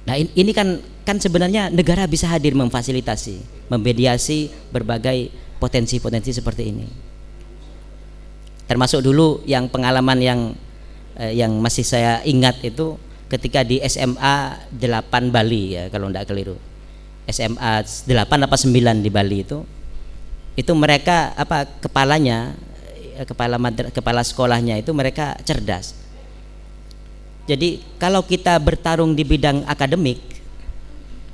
Nah, ini kan sebenarnya negara bisa hadir memfasilitasi, memediasi berbagai potensi-potensi seperti ini. Termasuk dulu yang pengalaman yang masih saya ingat itu ketika di SMA 8 Bali ya, kalau tidak keliru. SMA 8 apa 9 di Bali itu mereka apa kepala sekolahnya itu mereka cerdas. Jadi kalau kita bertarung di bidang akademik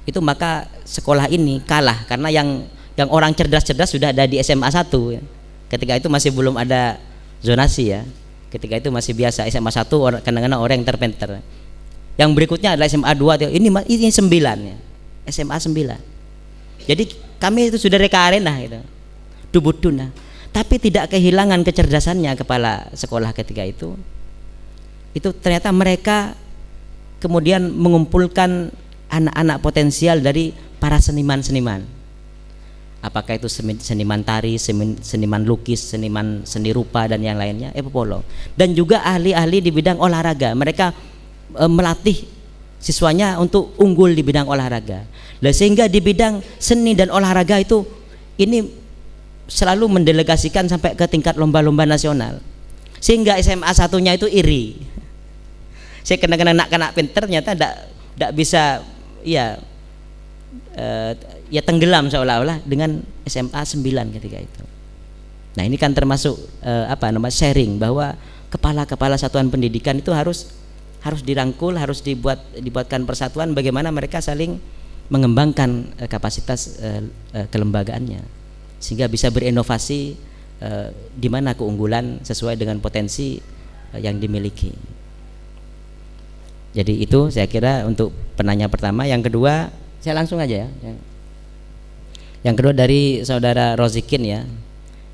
itu maka sekolah ini kalah karena yang orang cerdas-cerdas sudah ada di SMA 1 ya. Ketika itu masih belum ada zonasi ya. Ketika itu masih biasa SMA 1 kadang-kadang orang yang terpinter. Yang berikutnya adalah SMA 2 ini 9 ya. SMA 9. Jadi kami itu sudah reka arena gitu. Dubuduna. Tapi tidak kehilangan kecerdasannya kepala sekolah ketika itu ternyata mereka kemudian mengumpulkan anak-anak potensial dari para seniman-seniman, apakah itu seniman tari, seniman lukis, seniman seni rupa dan yang lainnya, polo, dan juga ahli-ahli di bidang olahraga. Mereka melatih siswanya untuk unggul di bidang olahraga. Dan sehingga di bidang seni dan olahraga itu ini selalu mendelegasikan sampai ke tingkat lomba-lomba nasional, sehingga SMA 1-nya itu iri. Saya kadang-kadang anak-anak pinter ternyata tidak bisa ya tenggelam seolah-olah dengan SMA 9 ketika itu. Nah, ini kan termasuk sharing bahwa kepala-kepala satuan pendidikan itu harus dirangkul, harus dibuatkan persatuan bagaimana mereka saling mengembangkan kapasitas kelembagaannya sehingga bisa berinovasi di mana keunggulan sesuai dengan potensi yang dimiliki. Jadi itu saya kira untuk penanya pertama. Yang kedua saya langsung aja ya. Yang kedua dari saudara Rozikin ya.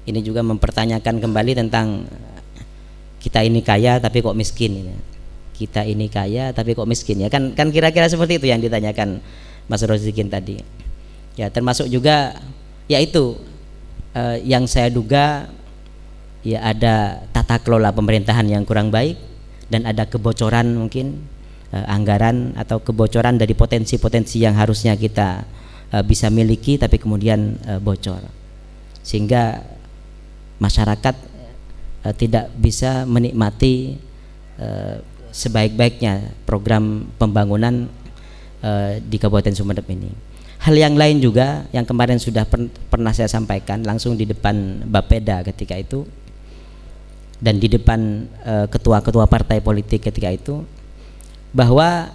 Ini juga mempertanyakan kembali tentang kita ini kaya tapi kok miskin ya. Kita ini kaya tapi kok miskin ya. Kan kira-kira seperti itu yang ditanyakan Mas Rozikin tadi. Ya, termasuk juga yaitu yang saya duga ya ada tata kelola pemerintahan yang kurang baik dan ada kebocoran mungkin anggaran atau kebocoran dari potensi-potensi yang harusnya kita bisa miliki tapi kemudian bocor sehingga masyarakat tidak bisa menikmati sebaik-baiknya program pembangunan di Kabupaten Sumeneb ini. Hal yang lain juga yang kemarin sudah pernah saya sampaikan langsung di depan Bapeda ketika itu dan di depan ketua-ketua partai politik ketika itu, bahwa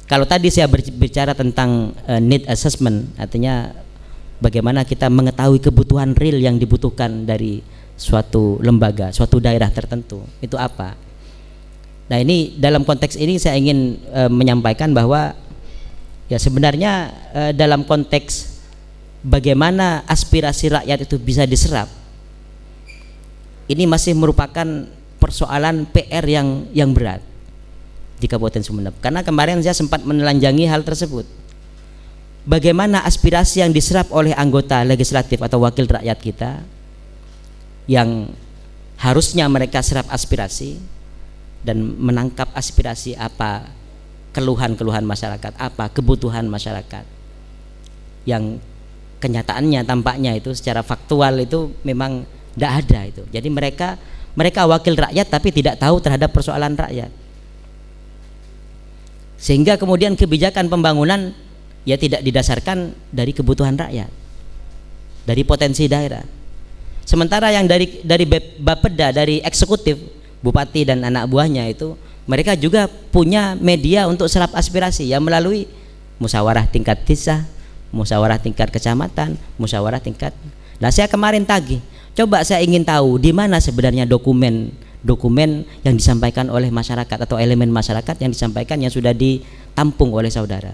kalau tadi saya berbicara tentang need assessment, artinya bagaimana kita mengetahui kebutuhan real yang dibutuhkan dari suatu lembaga, suatu daerah tertentu, itu apa. Nah, ini dalam konteks ini saya ingin menyampaikan bahwa ya sebenarnya dalam konteks bagaimana aspirasi rakyat itu bisa diserap, ini masih merupakan persoalan PR yang berat di Kabupaten Sumeneb. Karena kemarin saya sempat menelanjangi hal tersebut. bagaimana aspirasi yang diserap oleh anggota legislatif atau wakil rakyat kita yang harusnya mereka serap aspirasi dan menangkap aspirasi apa keluhan-keluhan masyarakat, apa kebutuhan masyarakat yang kenyataannya tampaknya itu secara faktual itu memang tidak ada itu. Jadi mereka wakil rakyat tapi tidak tahu terhadap persoalan rakyat, sehingga kemudian kebijakan pembangunan ya tidak didasarkan dari kebutuhan rakyat, dari potensi daerah. Sementara yang dari Bapeda, dari eksekutif, bupati dan anak buahnya itu mereka juga punya media untuk serap aspirasi ya melalui musyawarah tingkat desa, musyawarah tingkat kecamatan, musyawarah tingkat. Nah, saya kemarin tagih, coba saya ingin tahu di mana sebenarnya dokumen yang disampaikan oleh masyarakat atau elemen masyarakat yang disampaikan yang sudah ditampung oleh saudara.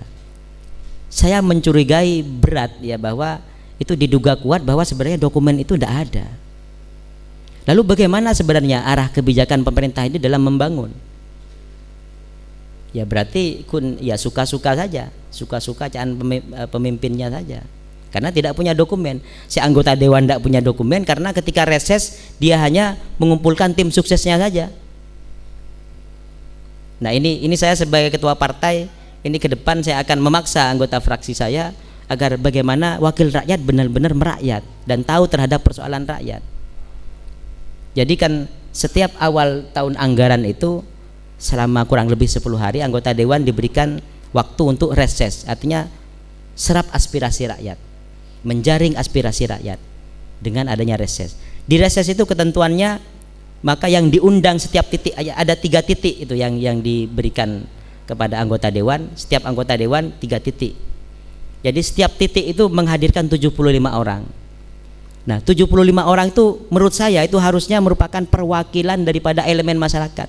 Saya mencurigai berat ya bahwa itu diduga kuat bahwa sebenarnya dokumen itu tidak ada. Lalu bagaimana sebenarnya arah kebijakan pemerintah ini dalam membangun? Ya berarti ya suka-suka saja, suka-suka pemimpinnya saja. Karena tidak punya dokumen. Si anggota dewan tidak punya dokumen karena ketika reses dia hanya mengumpulkan tim suksesnya saja. Nah ini saya sebagai ketua partai, ini ke depan saya akan memaksa anggota fraksi saya agar bagaimana wakil rakyat benar-benar merakyat dan tahu terhadap persoalan rakyat. Jadi kan setiap awal tahun anggaran itu selama kurang lebih 10 hari anggota dewan diberikan waktu untuk reses, artinya serap aspirasi rakyat, menjaring aspirasi rakyat dengan adanya reses. Di reses itu ketentuannya maka yang diundang setiap titik, ada 3 titik itu yang diberikan kepada anggota dewan, setiap anggota dewan 3 titik. Jadi setiap titik itu menghadirkan 75 orang. Nah 75 orang itu menurut saya itu harusnya merupakan perwakilan daripada elemen masyarakat.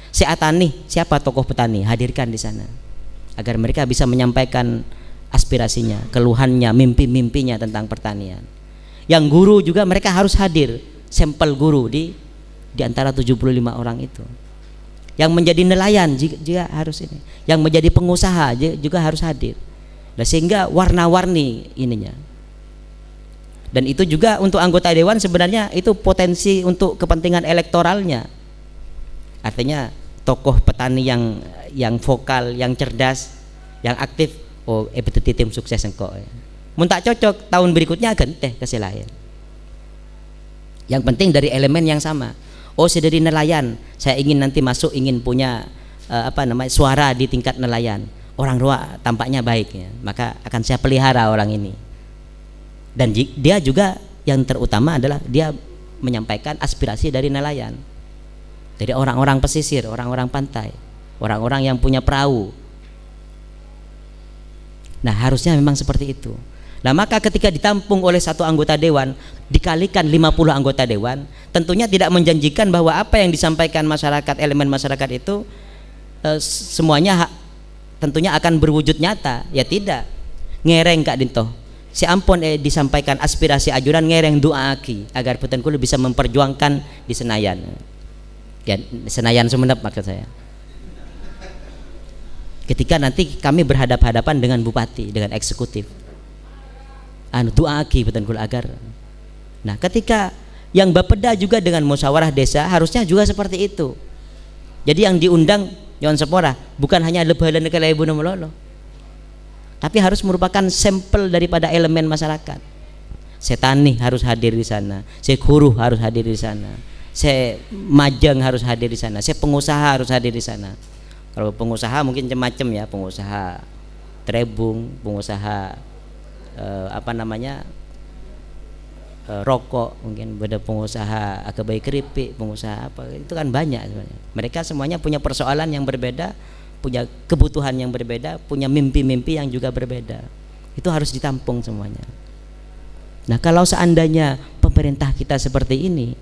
Si Atani, siapa tokoh petani, hadirkan di sana agar mereka bisa menyampaikan aspirasinya, keluhannya, mimpi-mimpinya tentang pertanian. Yang guru juga mereka harus hadir, sampel guru di antara 75 orang itu. Yang menjadi nelayan juga harus ini, yang menjadi pengusaha juga harus hadir. Nah, sehingga warna-warni ininya. Dan itu juga untuk anggota dewan sebenarnya itu potensi untuk kepentingan elektoralnya. Artinya tokoh petani yang vokal, yang cerdas, yang aktif, oh itu tim sukses engkau. Mun tak cocok tahun berikutnya genteh kasih lahir. Yang penting dari elemen yang sama. Oh saya dari nelayan, saya ingin nanti masuk, ingin punya suara di tingkat nelayan. Orang Roa tampaknya baik ya, maka akan saya pelihara orang ini. Dan dia juga yang terutama adalah dia menyampaikan aspirasi dari nelayan, dari orang-orang pesisir, orang-orang pantai, orang-orang yang punya perahu. Nah harusnya memang seperti itu. Nah maka ketika ditampung oleh satu anggota dewan dikalikan 50 anggota dewan, tentunya tidak menjanjikan bahwa apa yang disampaikan masyarakat, elemen masyarakat itu semuanya tentunya akan berwujud nyata. Ya tidak, ngereng Kak Dinto si ampun disampaikan aspirasi ajuran ngereng doa aki agar Putenkulu bisa memperjuangkan di Senayan ya, Senayan Sumeneb maksud saya. Ketika nanti kami berhadap-hadapan dengan bupati, dengan eksekutif, doa aki Putenkulu agar. Nah ketika yang Bapeda juga dengan musyawarah desa harusnya juga seperti itu. Jadi yang diundang Nyon Sepora bukan hanya lebalan kala ibu nomololo, tapi harus merupakan sampel daripada elemen masyarakat. Setani harus hadir di sana, saya guru harus hadir di sana, saya majeng harus hadir di sana, saya pengusaha harus hadir di sana. Kalau pengusaha mungkin macam-macam ya, pengusaha trebung, pengusaha rokok, mungkin ada pengusaha akabai keripik, pengusaha apa, itu kan banyak sebenarnya. Mereka semuanya punya persoalan yang berbeda, punya kebutuhan yang berbeda, punya mimpi-mimpi yang juga berbeda. Itu harus ditampung semuanya. Nah kalau seandainya pemerintah kita seperti ini,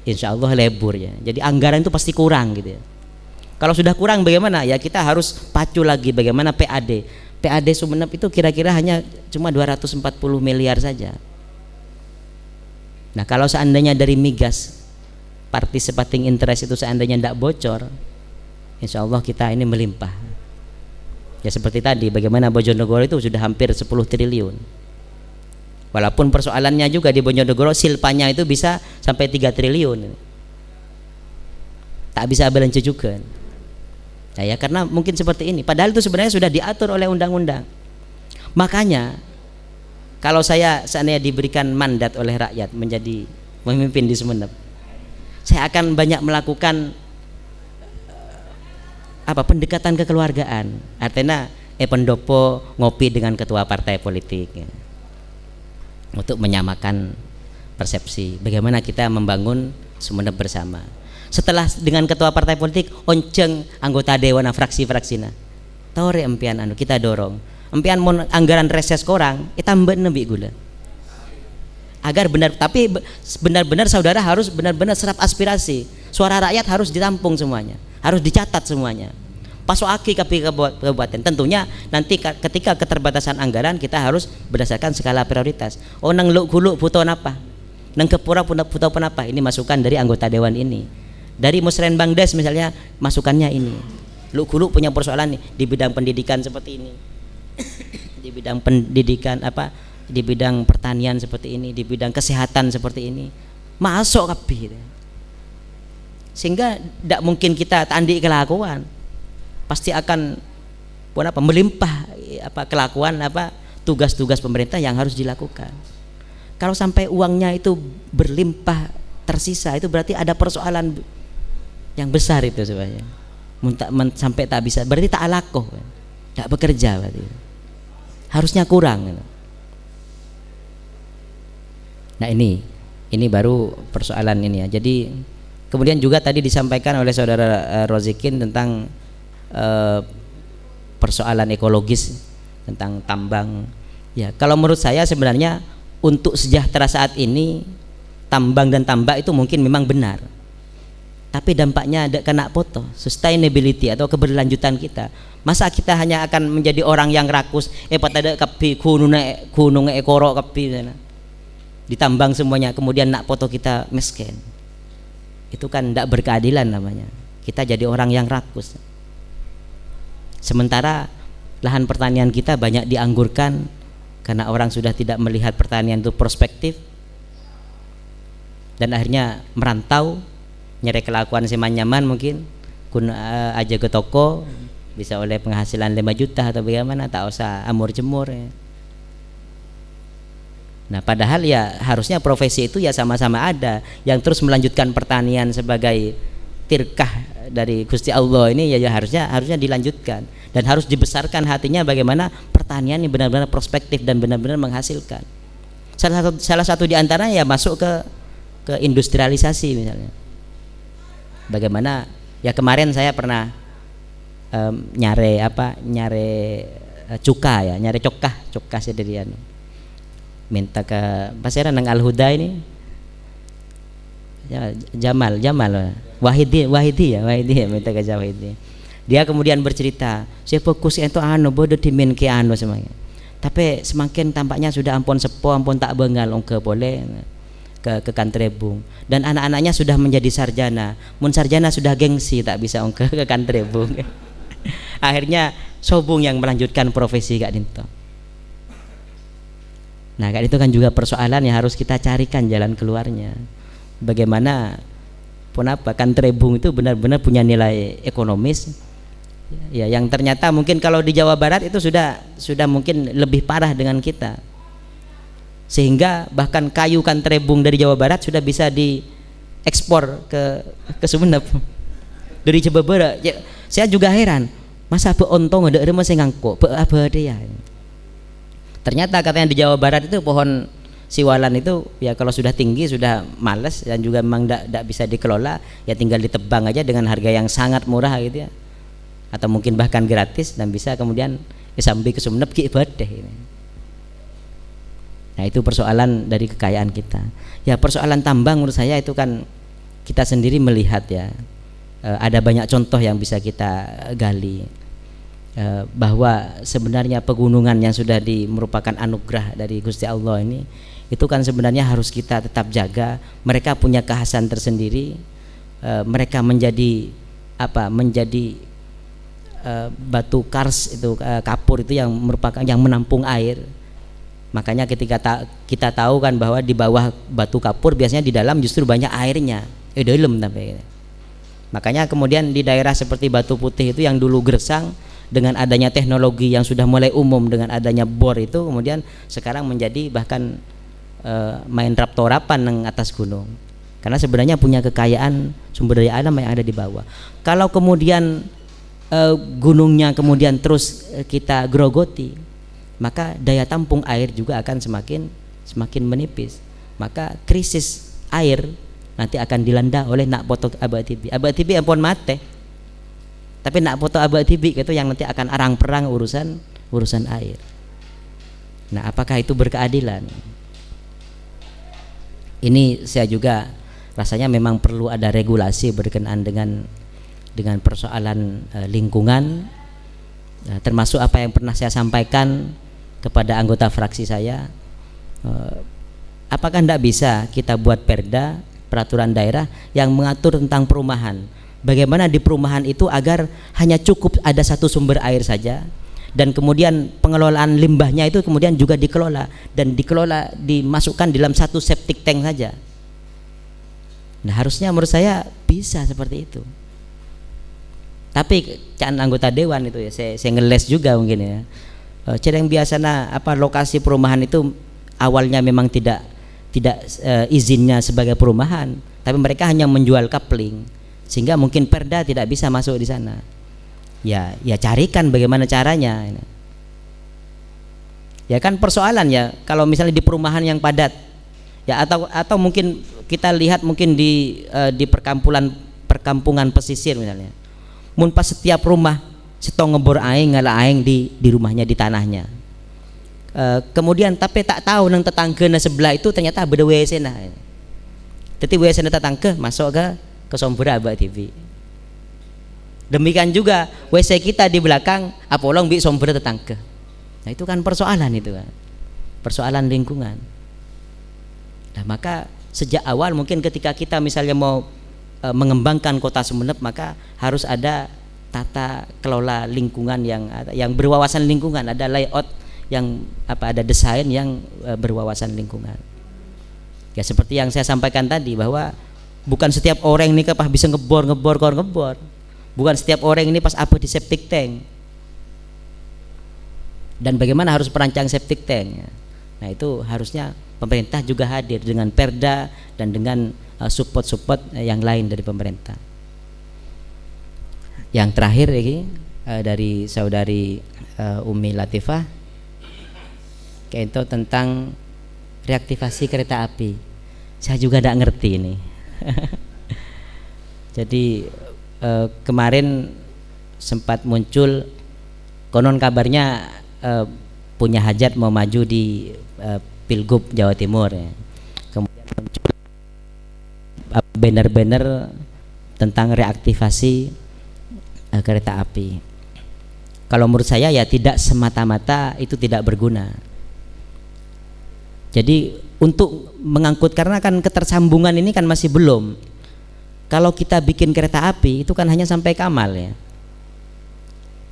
insya Allah lebur ya. Jadi anggaran itu pasti kurang gitu ya. Kalau sudah kurang bagaimana? Ya kita harus pacu lagi bagaimana PAD Sumeneb itu kira-kira hanya cuma 240 miliar saja. Nah kalau seandainya dari migas participating interest itu seandainya tidak bocor, insya Allah kita ini melimpah. Ya seperti tadi, bagaimana Bojonegoro itu sudah hampir 10 triliun. Walaupun persoalannya juga di Bojonegoro silpanya itu bisa sampai 3 triliun. Tak bisa balance juga. Nah, ya karena mungkin seperti ini. Padahal itu sebenarnya sudah diatur oleh undang-undang. Makanya kalau saya seandainya diberikan mandat oleh rakyat menjadi pemimpin di Sumeneb, saya akan banyak melakukan pendekatan kekeluargaan. Artinya pendopo ngopi dengan ketua partai politik ya, untuk menyamakan persepsi bagaimana kita membangun Sumeneb bersama. Setelah dengan ketua partai politik onceng anggota dewan fraksi-fraksina tore empian kita dorong empian mon anggaran reses korang tambah nebi gula agar benar, tapi benar-benar saudara harus benar-benar serap aspirasi suara rakyat, harus ditampung semuanya, harus dicatat semuanya. Pasoaki kabupaten tentunya nanti ketika keterbatasan anggaran kita harus berdasarkan skala prioritas. Oh nang luk butuh apa, nang kepura butuh apa, ini masukan dari anggota dewan ini, dari Musren Bangdes misalnya masukannya ini. Luk punya persoalan nih di bidang pendidikan seperti ini, di bidang pendidikan di bidang pertanian seperti ini, di bidang kesehatan seperti ini, masuk kabeh. Sehingga tidak mungkin kita tandi kelakuan, pasti akan melimpah kelakuan tugas-tugas pemerintah yang harus dilakukan. Kalau sampai uangnya itu berlimpah tersisa, itu berarti ada persoalan yang besar itu sebenarnya. Sampai tak bisa, berarti tak alakoh, tak bekerja, berarti harusnya kurang. Nah ini baru persoalan ini ya. Jadi kemudian juga tadi disampaikan oleh saudara Rozikin tentang persoalan ekologis, tentang tambang. Ya, kalau menurut saya sebenarnya untuk sejahtera saat ini tambang dan tambak itu mungkin memang benar. Tapi dampaknya ada kena foto, sustainability atau keberlanjutan kita. Masa kita hanya akan menjadi orang yang rakus, pada kapi gunung ekoro kapi ditambang semuanya, kemudian nak foto kita miskin. Itu kan tidak berkeadilan namanya. Kita jadi orang yang rakus. Sementara lahan pertanian kita banyak dianggurkan karena orang sudah tidak melihat pertanian itu prospektif dan akhirnya merantau, nyari kelakuan seman nyaman mungkin aja ke toko bisa oleh penghasilan 5 juta atau bagaimana, tak usah amur jemur ya. Nah padahal ya harusnya profesi itu ya sama-sama ada, yang terus melanjutkan pertanian sebagai tirkah dari Gusti Allah ini ya harusnya dilanjutkan dan harus dibesarkan hatinya bagaimana pertanian ini benar-benar prospektif dan benar-benar menghasilkan. Salah satu di antaranya ya masuk ke industrialisasi misalnya. Bagaimana ya kemarin saya pernah nyari cuka ya, nyari cokah sendirian. Minta ke pasaran nang Al-Huda ini ya, Jamal Wahidi ya minta ke Wahidi. Dia kemudian bercerita, saya fokus itu bodoh dimin ke semuanya. Tapi semakin tampaknya sudah ampun sepo, ampun tak bengal ongke boleh ke Kantrebung, dan anak-anaknya sudah menjadi sarjana. Mun sarjana sudah gengsi tak bisa ongke ke Kantrebung. Akhirnya Sobung yang melanjutkan profesi Kak Dinto. Nah kan itu kan juga persoalan yang harus kita carikan jalan keluarnya. Bagaimana Kantrebung itu benar-benar punya nilai ekonomis ya, yang ternyata mungkin kalau di Jawa Barat itu sudah mungkin lebih parah dengan kita, sehingga bahkan kayu Kantrebung dari Jawa Barat sudah bisa diekspor ke Sumeneb dari Jawa Barat ya. Saya juga heran, masa beontong ada masih ngangkuk apa ya. Ternyata katanya di Jawa Barat itu pohon siwalan itu ya kalau sudah tinggi sudah males dan juga memang tidak bisa dikelola, ya tinggal ditebang aja dengan harga yang sangat murah gitu ya, atau mungkin bahkan gratis, dan bisa kemudian sampai ke Sumeneb ki ibadah ini. Nah itu persoalan dari kekayaan kita. Ya persoalan tambang menurut saya itu kan kita sendiri melihat ya, ada banyak contoh yang bisa kita gali. Bahwa sebenarnya pegunungan yang sudah merupakan anugerah dari Gusti Allah ini, itu kan sebenarnya harus kita tetap jaga. Mereka punya kekhasan tersendiri, mereka menjadi batu kars itu, kapur itu yang merupakan yang menampung air. Makanya ketika kita tahu kan bahwa di bawah batu kapur biasanya di dalam justru banyak airnya, dalam tapi. Makanya kemudian di daerah seperti Batu Putih itu yang dulu gersang, dengan adanya teknologi yang sudah mulai umum, dengan adanya bor itu kemudian sekarang menjadi bahkan main rap-torapan yang atas gunung, karena sebenarnya punya kekayaan sumber daya alam yang ada di bawah. Kalau kemudian gunungnya kemudian terus kita grogoti, maka daya tampung air juga akan semakin menipis. Maka krisis air nanti akan dilanda oleh nak foto abad tibi ampun mate, tapi nak foto abad tibi itu yang nanti akan arang perang urusan air. Nah, apakah itu berkeadilan? Ini saya juga rasanya memang perlu ada regulasi berkenaan dengan persoalan lingkungan, termasuk apa yang pernah saya sampaikan kepada anggota fraksi saya. Apakah tidak bisa kita buat perda, peraturan daerah yang mengatur tentang perumahan, bagaimana di perumahan itu agar hanya cukup ada satu sumber air saja, dan kemudian pengelolaan limbahnya itu kemudian juga dikelola dimasukkan dalam satu septic tank saja. Nah, harusnya menurut saya bisa seperti itu. Tapi can anggota dewan itu ya, saya ngeles juga mungkin ya. Yang biasanya lokasi perumahan itu awalnya memang tidak izinnya sebagai perumahan, tapi mereka hanya menjual kapling, sehingga mungkin perda tidak bisa masuk di sana. Ya carikan bagaimana caranya. Ya kan persoalan ya, kalau misalnya di perumahan yang padat, ya atau mungkin kita lihat mungkin di perkampungan pesisir misalnya, mun pas setiap rumah setong ngebor aing ngala aing di rumahnya, di tanahnya. Kemudian tapi tak tahu nang tetangga sebelah itu ternyata beda WC nah. Jadi WC tetangga masuk ke sumber abad TV. Demikian juga WC kita di belakang apolong bi sumber tetangga. Nah, itu kan persoalan itu kan. Persoalan lingkungan. Nah, maka sejak awal mungkin ketika kita misalnya mau mengembangkan kota Sumeneb, maka harus ada tata kelola lingkungan yang berwawasan lingkungan, ada layout yang ada desain yang berwawasan lingkungan. Ya seperti yang saya sampaikan tadi, bahwa bukan setiap orang ini pas bisa ngebor. Bukan setiap orang ini pas apa di septic tank. Dan bagaimana harus perancang septic tank. Nah, itu harusnya pemerintah juga hadir dengan perda dan dengan support yang lain dari pemerintah. Yang terakhir ini dari saudari Umi Latifah, itu tentang reaktivasi kereta api. Saya juga tidak ngerti ini. Jadi kemarin sempat muncul konon kabarnya punya hajat mau maju di Pilgub Jawa Timur ya. Kemudian muncul banner-banner tentang reaktivasi kereta api. Kalau menurut saya ya tidak semata-mata itu tidak berguna. Jadi untuk mengangkut, karena kan ketersambungan ini kan masih belum. Kalau kita bikin kereta api itu kan hanya sampai Kamal ya.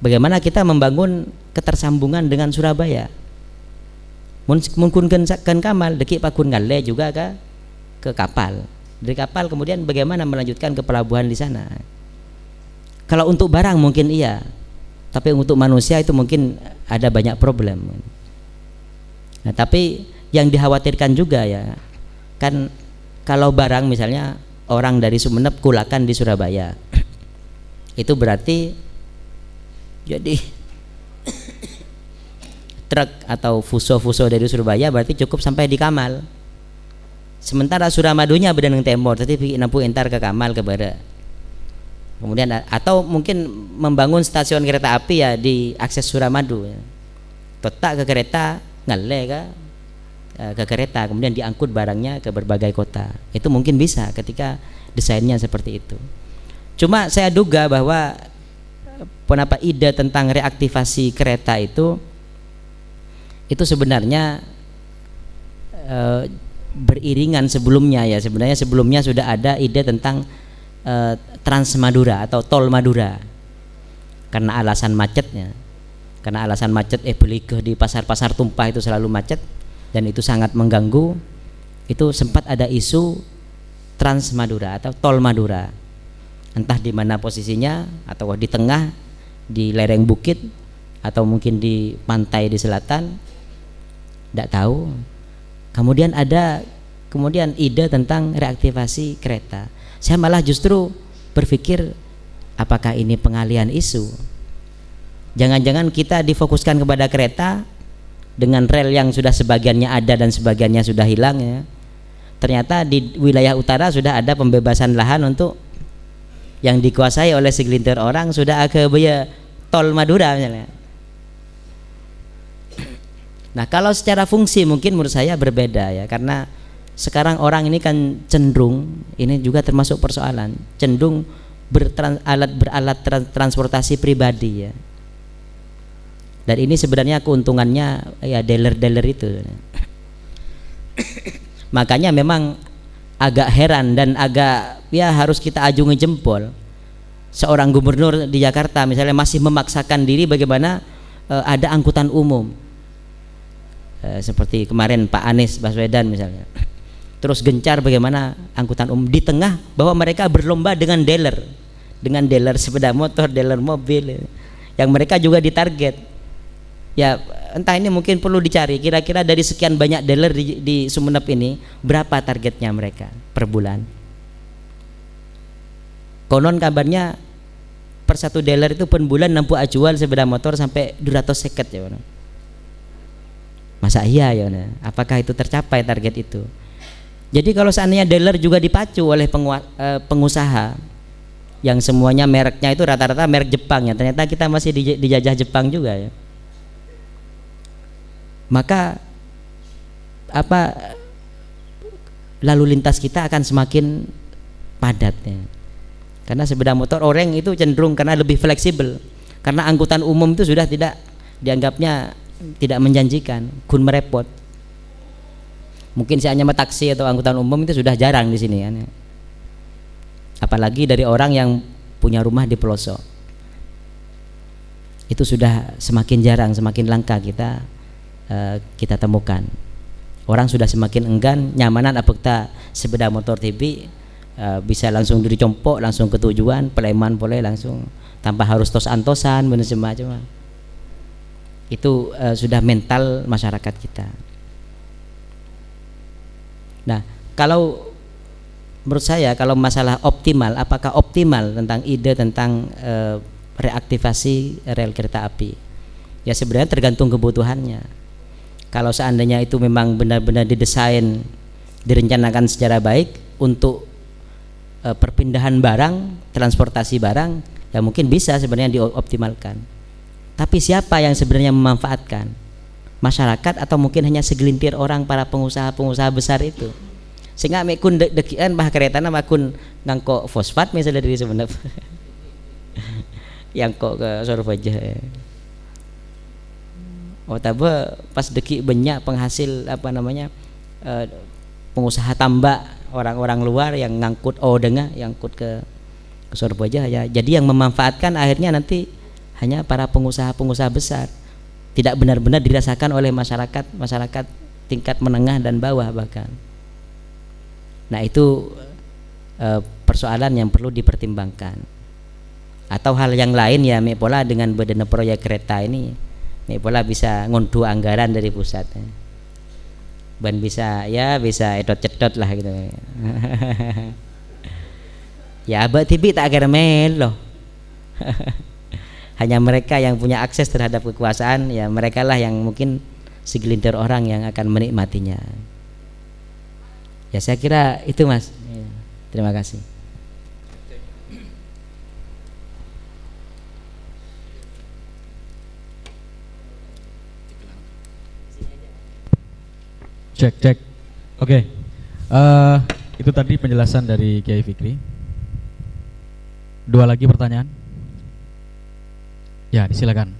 Bagaimana kita membangun ketersambungan dengan Surabaya? Mungkin kan Kamal, deki pakun ngale juga ke kapal. Dari kapal kemudian bagaimana melanjutkan ke pelabuhan di sana? Kalau untuk barang mungkin iya, tapi untuk manusia itu mungkin ada banyak problem. Nah, tapi yang dikhawatirkan juga ya, kan kalau barang misalnya orang dari Sumeneb kulakan di Surabaya, itu berarti jadi truk atau fuso dari Surabaya berarti cukup sampai di Kamal. Sementara Suramadunya bedanang temor, tapi nampu entar ke Kamal ke barat. Kemudian atau mungkin membangun stasiun kereta api ya di akses Suramadu. Totak ke kereta ngale ke kereta, kemudian diangkut barangnya ke berbagai kota. Itu mungkin bisa ketika desainnya seperti itu. Cuma saya duga bahwa kenapa ide tentang reaktivasi kereta itu sebenarnya beriringan sebelumnya ya. Sebenarnya sebelumnya sudah ada ide tentang Trans Madura atau Tol Madura. karena alasan macetnya. Karena alasan macet beli di pasar-pasar tumpah itu selalu macet dan itu sangat mengganggu. Itu sempat ada isu Trans Madura atau Tol Madura. Entah di mana posisinya, atau di tengah, di lereng bukit, atau mungkin di pantai di selatan, tidak tahu. Kemudian ada ide tentang reaktivasi kereta. Saya malah justru berpikir, apakah ini pengalihan isu? Jangan-jangan kita difokuskan kepada kereta dengan rel yang sudah sebagiannya ada dan sebagiannya sudah hilang ya. Ternyata di wilayah utara sudah ada pembebasan lahan untuk yang dikuasai oleh segelintir orang, sudah ke Tol Madura misalnya. Nah, kalau secara fungsi mungkin menurut saya berbeda ya, karena sekarang orang ini kan cenderung, ini juga termasuk persoalan, cenderung beralat transportasi pribadi ya. Dan ini sebenarnya keuntungannya ya dealer-dealer itu. Makanya memang agak heran dan agak ya harus kita ajungi jempol. Seorang gubernur di Jakarta misalnya masih memaksakan diri bagaimana ada angkutan umum. Seperti kemarin Pak Anies Baswedan misalnya. Terus gencar bagaimana angkutan umum di tengah bahwa mereka berlomba dengan dealer sepeda motor, dealer mobil yang mereka juga ditarget. Ya entah ini mungkin perlu dicari kira-kira dari sekian banyak dealer di Sumeneb ini berapa targetnya mereka per bulan. Konon kabarnya per satu dealer itu per bulan nampu ajual sepeda motor sampai 250 ya. Masa iya ya? Apakah itu tercapai target itu? Jadi kalau seandainya dealer juga dipacu oleh pengusaha yang semuanya mereknya itu rata-rata merek Jepang ya, ternyata kita masih dijajah Jepang juga ya. Maka lalu lintas kita akan semakin padat ya. Karena sepeda motor oreng itu cenderung karena lebih fleksibel. Karena angkutan umum itu sudah tidak dianggapnya tidak menjanjikan, kun merepot. Mungkin hanya taksi atau angkutan umum itu sudah jarang di sini kan. Apalagi dari orang yang punya rumah di pelosok. Itu sudah semakin jarang, semakin langka kita temukan. Orang sudah semakin enggan, nyamanan apakah sepeda motor TB bisa langsung dicompok, langsung ke tujuan, Peleman boleh langsung tanpa harus tos-antosan benar semacam. Itu sudah mental masyarakat kita. Nah, kalau menurut saya kalau masalah optimal, apakah optimal tentang ide tentang reaktivasi rel kereta api? Ya sebenarnya tergantung kebutuhannya. Kalau seandainya itu memang benar-benar didesain, direncanakan secara baik untuk perpindahan barang, transportasi barang, ya mungkin bisa sebenarnya dioptimalkan. Tapi siapa yang sebenarnya memanfaatkan? Masyarakat atau mungkin hanya segelintir orang, para pengusaha-pengusaha besar itu? Sehingga mekun dekian bah kereta nama kun ngangkok fosfat misalnya dari Sumeneb. Yang kok ke Surabaya. Oh tabe pas deki banyak penghasil pengusaha tambak orang-orang luar yang ngangkut yang ngangkut ke Surabaya ya. Jadi yang memanfaatkan akhirnya nanti hanya para pengusaha-pengusaha besar. Tidak benar-benar dirasakan oleh masyarakat tingkat menengah dan bawah bahkan. Nah itu persoalan yang perlu dipertimbangkan. Atau hal yang lain ya pola dengan badan proyek kereta ini pola bisa ngunduh anggaran dari pusat ban bisa edot-cedot lah gitu. Ya abah tibi tak germel loh. Hanya mereka yang punya akses terhadap kekuasaan ya mereka lah yang mungkin segelintir orang yang akan menikmatinya. Ya saya kira itu Mas. Terima kasih. Cek. Oke. Itu tadi penjelasan dari Kiai Fikri. Dua lagi pertanyaan. Ya, silakan.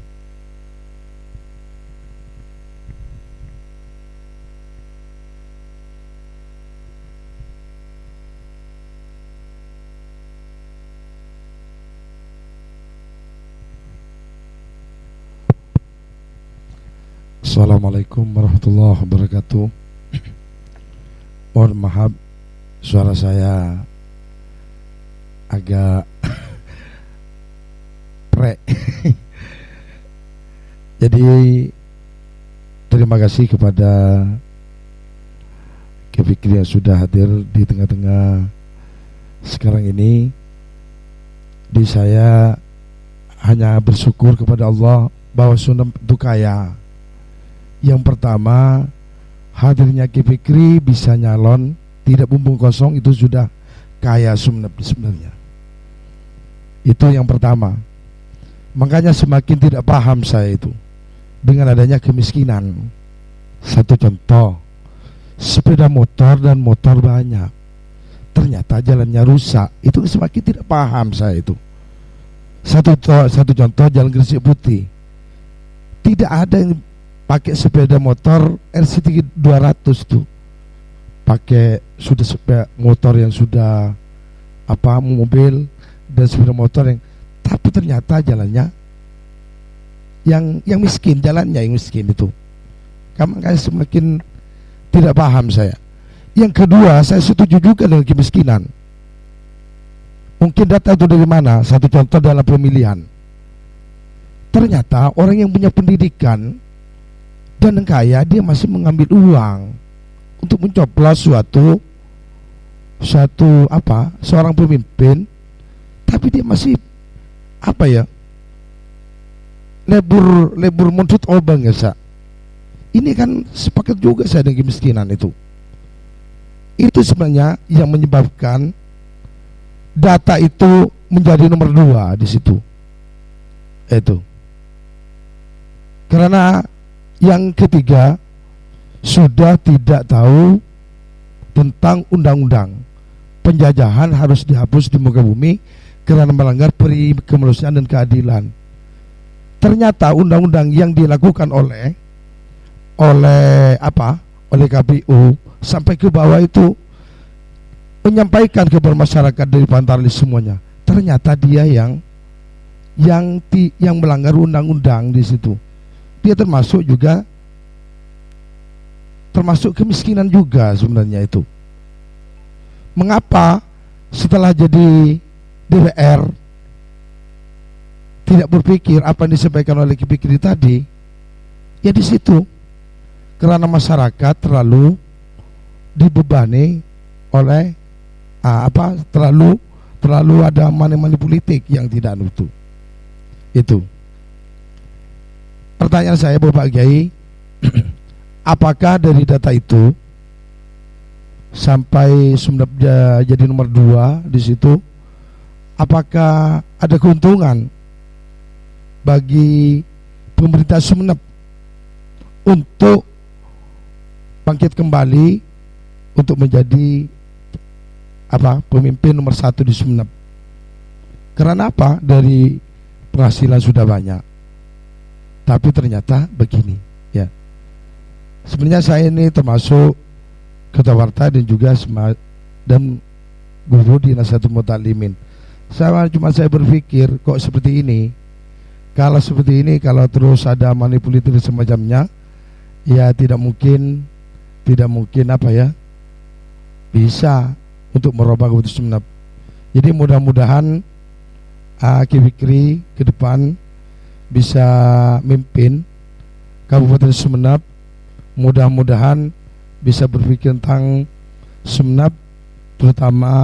Assalamualaikum warahmatullahi wabarakatuh. Mohon maaf, suara saya agak pre. Jadi terima kasih kepada Kiai Fikri yang sudah hadir di tengah-tengah sekarang ini. Di saya hanya bersyukur kepada Allah bahwa Sunnah itu kaya. Yang pertama, hadirnya Kiai Fikri bisa nyalon, tidak bumbung kosong, itu sudah kaya Sunnah sebenarnya. Itu yang pertama. Makanya semakin tidak paham saya itu dengan adanya kemiskinan. Satu contoh, sepeda motor dan motor banyak, ternyata jalannya rusak. Itu semakin tidak paham saya itu. Satu contoh, jalan Gresik Putih, tidak ada yang pakai sepeda motor RC 200 tuh, pakai sudah sepeda motor yang sudah mobil dan sepeda motor yang, tapi ternyata jalannya yang miskin, jalannya yang miskin itu. Makanya semakin tidak paham saya. Yang kedua, saya setuju juga dengan kemiskinan. Mungkin data itu dari mana? Satu contoh dalam pemilihan, ternyata orang yang punya pendidikan dan yang kaya, dia masih mengambil uang untuk mencoblos seorang pemimpin, tapi dia masih lebur muntut obang ya sa. Ini kan sepakat juga saya dengan kemiskinan itu. Itu sebenarnya yang menyebabkan data itu menjadi nomor 2 di situ. Itu. Karena yang ketiga, sudah tidak tahu tentang undang-undang. Penjajahan harus dihapus di muka bumi karena melanggar peri kemanusiaan dan keadilan. Ternyata undang-undang yang dilakukan oleh KPU sampai ke bawah itu menyampaikan kepada masyarakat dari Pantarlis semuanya. Ternyata dia yang melanggar undang-undang di situ. Dia termasuk kemiskinan juga sebenarnya itu. Mengapa setelah jadi DPR tidak berpikir apa yang disampaikan oleh Kiai Fikri tadi? Ya di situ. Karena masyarakat terlalu dibebani oleh terlalu ada money politik yang tidak nutu. Itu. Pertanyaan saya Bapak Kiai, apakah dari data itu sampai Sumeneb jadi nomor 2 di situ, apakah ada keuntungan bagi pemerintah Sumeneb untuk bangkit kembali untuk menjadi pemimpin nomor 1 di Sumeneb? Karena apa? Dari penghasilan sudah banyak, tapi ternyata begini ya. Sebenarnya saya ini termasuk ketua warta dan juga dan guru di Nahdlatul Muta'allimin. Saya berpikir kok seperti ini. Kalau seperti ini, kalau terus ada manipulatif semacamnya, ya tidak mungkin bisa untuk merubah keputusan Sumeneb. Jadi mudah-mudahan Kiai Fikri ke depan bisa mimpin Kabupaten Sumeneb, mudah-mudahan bisa berpikir tentang Sumeneb, terutama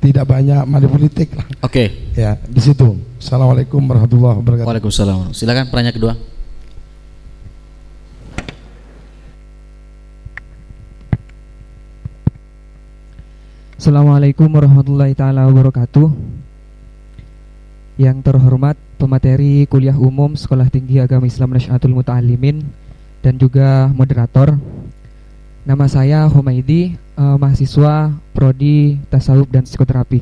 tidak banyak manipolitik lah. Oke. Ya, di situ. Assalamualaikum warahmatullahi wabarakatuh. Waalaikumsalam. Silakan pertanyaan kedua. Assalamualaikum warahmatullahi taala wabarakatuh. Yang terhormat pemateri kuliah umum Sekolah Tinggi Agama Islam Nahdlatul Muta'allimin dan juga moderator. Nama saya Humaidi, mahasiswa prodi Tasawuf dan Psikoterapi.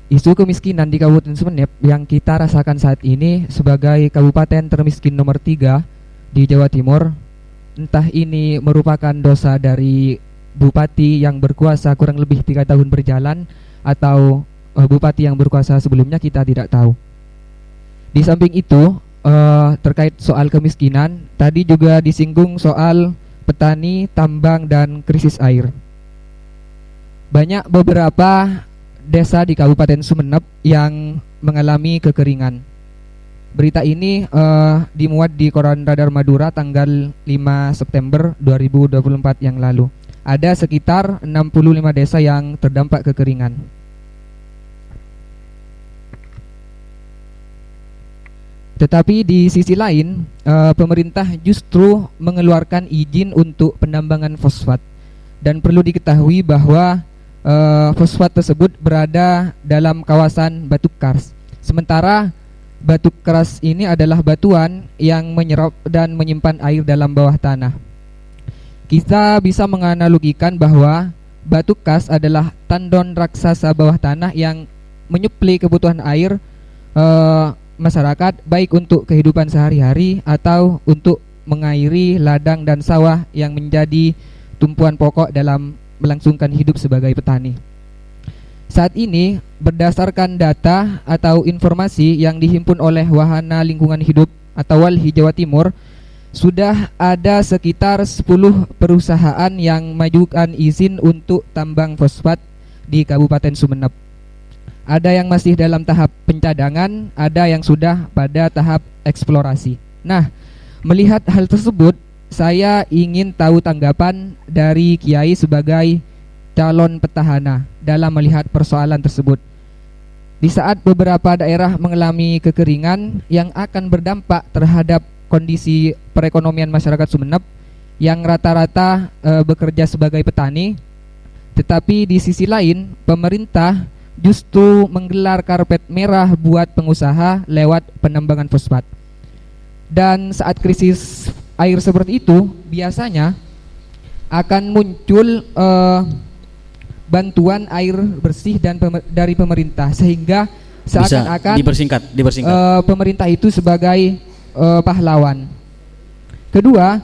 Isu kemiskinan di Kabupaten Sumeneb yang kita rasakan saat ini sebagai kabupaten termiskin nomor 3 di Jawa Timur, entah ini merupakan dosa dari bupati yang berkuasa kurang lebih 3 tahun berjalan atau bupati yang berkuasa sebelumnya, kita tidak tahu. Di samping itu, terkait soal kemiskinan. Tadi juga disinggung soal petani, tambang, dan krisis air. Banyak beberapa desa di Kabupaten Sumeneb yang mengalami kekeringan. Berita ini dimuat di Koran Radar Madura tanggal 5 September 2024 yang lalu. Ada sekitar 65 desa yang terdampak kekeringan. Tetapi di sisi lain, pemerintah justru mengeluarkan izin untuk penambangan fosfat. Dan perlu diketahui bahwa fosfat tersebut berada dalam kawasan batu kars. Sementara batu keras ini adalah batuan yang menyerap dan menyimpan air dalam bawah tanah. Kita bisa menganalogikan bahwa batu kars adalah tandon raksasa bawah tanah yang menyuplai kebutuhan air masyarakat, baik untuk kehidupan sehari-hari atau untuk mengairi ladang dan sawah yang menjadi tumpuan pokok dalam melangsungkan hidup sebagai petani. Saat ini, berdasarkan data atau informasi yang dihimpun oleh Wahana Lingkungan Hidup atau WALHI Jawa Timur, sudah ada sekitar 10 perusahaan yang mengajukan izin untuk tambang fosfat di Kabupaten Sumeneb. Ada yang masih dalam tahap pencadangan, ada yang sudah pada tahap eksplorasi. Nah, melihat hal tersebut, saya ingin tahu tanggapan dari Kiai sebagai calon petahana dalam melihat persoalan tersebut. Di saat beberapa daerah mengalami kekeringan yang akan berdampak terhadap kondisi perekonomian masyarakat Sumeneb yang rata-rata bekerja sebagai petani, tetapi di sisi lain pemerintah justru menggelar karpet merah buat pengusaha lewat penambangan fosfat. Dan saat krisis air seperti itu, biasanya akan muncul bantuan air bersih dan dari pemerintah, sehingga seakan-akan dipersingkat. Pemerintah itu sebagai pahlawan. Kedua,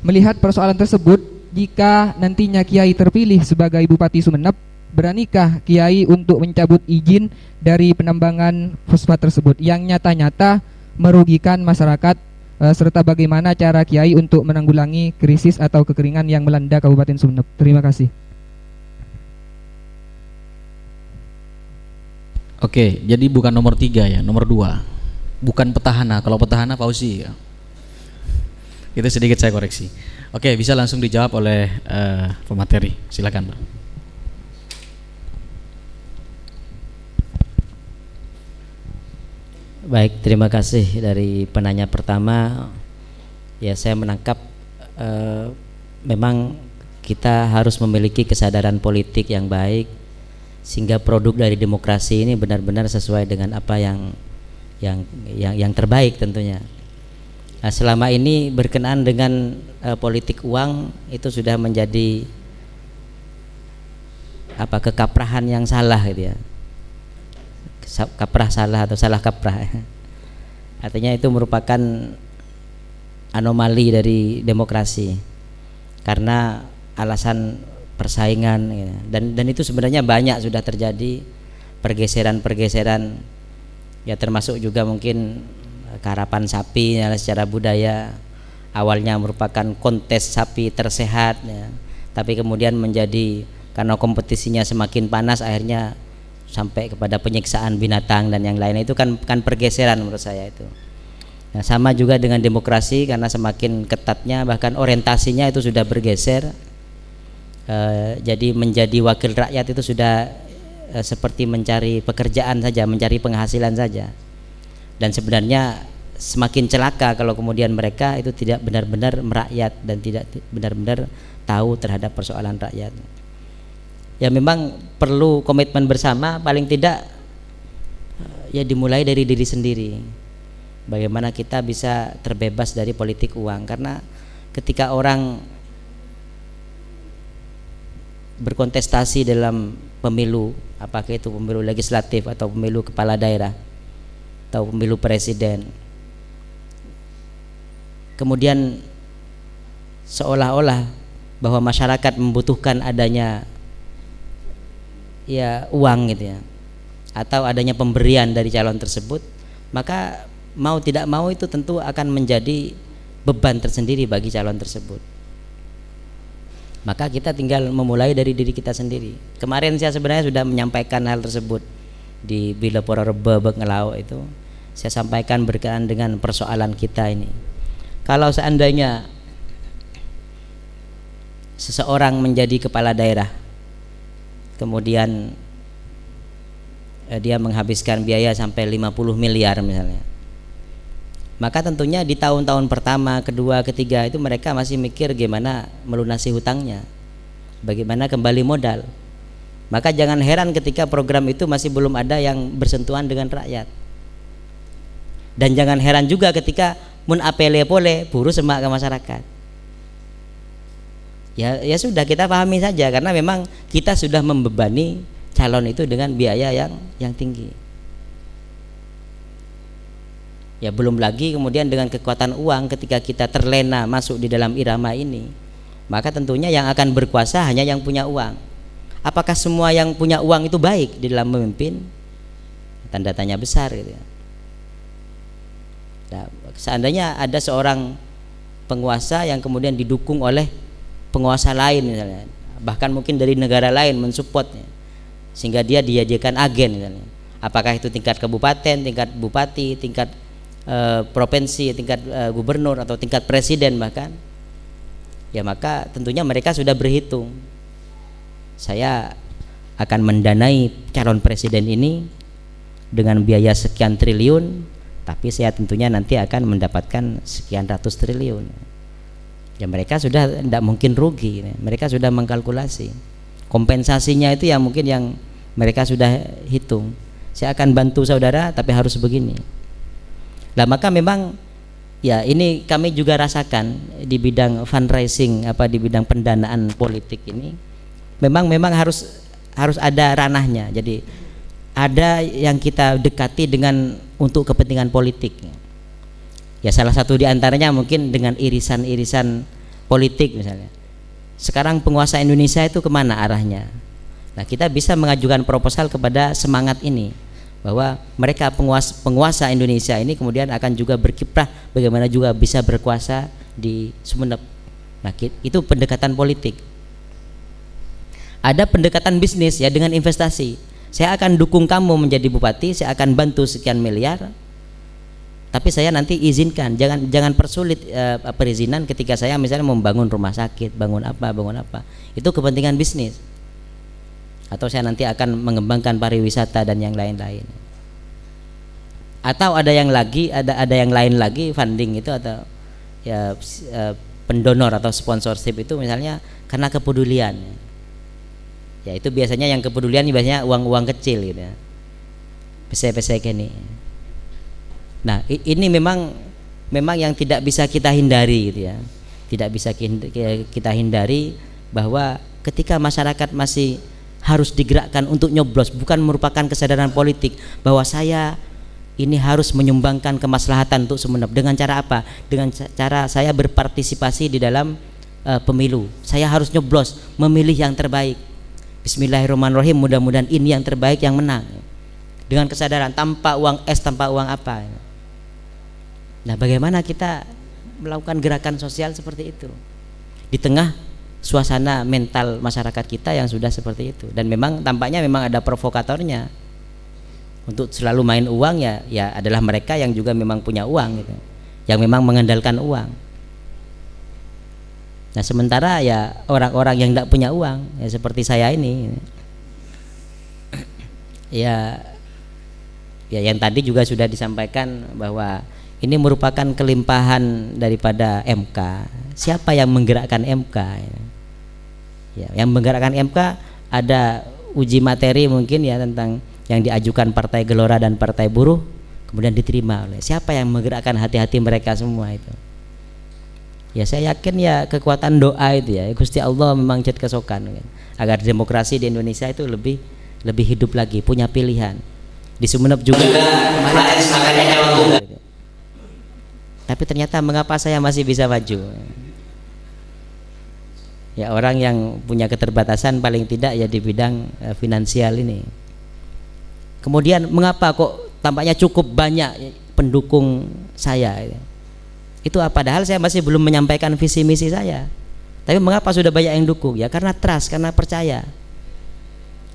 melihat persoalan tersebut, jika nantinya Kiai terpilih sebagai Bupati Sumeneb, beranikah Kiai untuk mencabut izin dari penambangan fosfat tersebut yang nyata-nyata merugikan masyarakat, serta bagaimana cara Kiai untuk menanggulangi krisis atau kekeringan yang melanda Kabupaten Sumeneb? Terima kasih. Oke, jadi bukan nomor 3 ya, nomor 2. Bukan petahana. Kalau petahana Fauzi ya. Itu sedikit saya koreksi. Oke, bisa langsung dijawab oleh pemateri. Silakan, Pak. Baik, terima kasih dari penanya pertama. Ya, saya menangkap memang kita harus memiliki kesadaran politik yang baik sehingga produk dari demokrasi ini benar-benar sesuai dengan apa yang terbaik tentunya. Nah, selama ini berkenaan dengan politik uang itu sudah menjadi kekaprahan yang salah gitu ya. Kaprah salah atau salah kaprah. Artinya itu merupakan anomali dari demokrasi karena alasan persaingan ya. Dan itu sebenarnya banyak sudah terjadi pergeseran ya, termasuk juga mungkin karapan sapi ya, secara budaya awalnya merupakan kontes sapi tersehat ya, tapi kemudian menjadi karena kompetisinya semakin panas akhirnya sampai kepada penyiksaan binatang dan yang lain. Itu kan pergeseran menurut saya itu. Nah, sama juga dengan demokrasi, karena semakin ketatnya bahkan orientasinya itu sudah bergeser. Jadi menjadi wakil rakyat itu sudah seperti mencari pekerjaan saja, mencari penghasilan saja. Dan sebenarnya semakin celaka kalau kemudian mereka itu tidak benar-benar merakyat dan tidak benar-benar tahu terhadap persoalan rakyat. Ya memang perlu komitmen bersama, paling tidak ya dimulai dari diri sendiri. Bagaimana kita bisa terbebas dari politik uang, karena ketika orang berkontestasi dalam pemilu, apakah itu pemilu legislatif atau pemilu kepala daerah atau pemilu presiden, kemudian seolah-olah bahwa masyarakat membutuhkan adanya ya uang gitu ya, atau adanya pemberian dari calon tersebut, maka mau tidak mau itu tentu akan menjadi beban tersendiri bagi calon tersebut. Maka kita tinggal memulai dari diri kita sendiri. Kemarin saya sebenarnya sudah menyampaikan hal tersebut di Bila Pora Rebebek Ngelau itu. Saya sampaikan berkaitan dengan persoalan kita ini. Kalau seandainya seseorang menjadi kepala daerah, kemudian dia menghabiskan biaya sampai 50 miliar misalnya, maka tentunya di tahun-tahun pertama, kedua, ketiga itu mereka masih mikir gimana melunasi hutangnya, bagaimana kembali modal. Maka jangan heran ketika program itu masih belum ada yang bersentuhan dengan rakyat. Dan jangan heran juga ketika mun apele pole buru semak ke masyarakat. Ya sudah, kita pahami saja karena memang kita sudah membebani calon itu dengan biaya yang tinggi. Ya belum lagi kemudian dengan kekuatan uang ketika kita terlena masuk di dalam irama ini, maka tentunya yang akan berkuasa hanya yang punya uang. Apakah semua yang punya uang itu baik di dalam memimpin? Tanda tanya besar gitu ya. Nah, seandainya ada seorang penguasa yang kemudian didukung oleh penguasa lain misalnya, bahkan mungkin dari negara lain mensupportnya, sehingga dia dijadikan agen misalnya. Apakah itu tingkat kabupaten, tingkat bupati, tingkat provinsi, tingkat gubernur atau tingkat presiden bahkan, ya maka tentunya mereka sudah berhitung, saya akan mendanai calon presiden ini dengan biaya sekian triliun, tapi saya tentunya nanti akan mendapatkan sekian ratus triliun. Ya mereka sudah tidak mungkin rugi, mereka sudah mengkalkulasi kompensasinya itu yang mungkin yang mereka sudah hitung. Saya akan bantu saudara tapi harus begini. Nah maka memang ya ini kami juga rasakan di bidang fundraising, di bidang pendanaan politik ini memang harus ada ranahnya. Jadi ada yang kita dekati dengan untuk kepentingan politik. Ya salah satu diantaranya mungkin dengan irisan-irisan politik misalnya. Sekarang penguasa Indonesia itu kemana arahnya? Nah kita bisa mengajukan proposal kepada semangat ini, bahwa mereka penguasa Indonesia ini kemudian akan juga berkiprah bagaimana juga bisa berkuasa di Sumeneb. Nah itu pendekatan politik. Ada pendekatan bisnis ya dengan investasi. Saya akan dukung kamu menjadi bupati, saya akan bantu sekian miliar, tapi saya nanti izinkan, jangan persulit perizinan ketika saya misalnya membangun rumah sakit, bangun apa, itu kepentingan bisnis. Atau saya nanti akan mengembangkan pariwisata dan yang lain-lain. Atau ada yang lain lagi funding itu atau ya pendonor atau sponsorship itu misalnya karena kepedulian. Ya itu biasanya yang kepedulian biasanya uang-uang kecil gitu ya. Pese-pese gini. Nah, ini memang yang tidak bisa kita hindari gitu ya. Tidak bisa kita hindari bahwa ketika masyarakat masih harus digerakkan untuk nyoblos, bukan merupakan kesadaran politik bahwa saya ini harus menyumbangkan kemaslahatan untuk Sumeneb. Dengan cara apa? Dengan cara saya berpartisipasi di dalam pemilu. Saya harus nyoblos, memilih yang terbaik. Bismillahirrahmanirrahim, mudah-mudahan ini yang terbaik yang menang. Dengan kesadaran tanpa uang es, tanpa uang apa. Nah, bagaimana kita melakukan gerakan sosial seperti itu di tengah suasana mental masyarakat kita yang sudah seperti itu? Dan memang tampaknya memang ada provokatornya untuk selalu main uang ya adalah mereka yang juga memang punya uang gitu, yang memang mengandalkan uang. Nah sementara ya orang-orang yang tidak punya uang ya seperti saya ini ya yang tadi juga sudah disampaikan bahwa ini merupakan kelimpahan daripada MK. Siapa yang menggerakkan MK? Ya, yang menggerakkan MK ada uji materi mungkin ya tentang yang diajukan Partai Gelora dan Partai Buruh, kemudian diterima oleh siapa yang menggerakkan hati-hati mereka semua itu? Ya saya yakin ya kekuatan doa itu ya, Gusti Allah memang jat kesokan agar demokrasi di Indonesia itu lebih hidup lagi, punya pilihan. Di Sumeneb juga tapi ternyata mengapa saya masih bisa maju? Ya orang yang punya keterbatasan paling tidak ya di bidang finansial ini. Kemudian mengapa kok tampaknya cukup banyak pendukung saya. Itu padahal saya masih belum menyampaikan visi misi saya. Tapi mengapa sudah banyak yang dukung? Ya karena trust, karena percaya.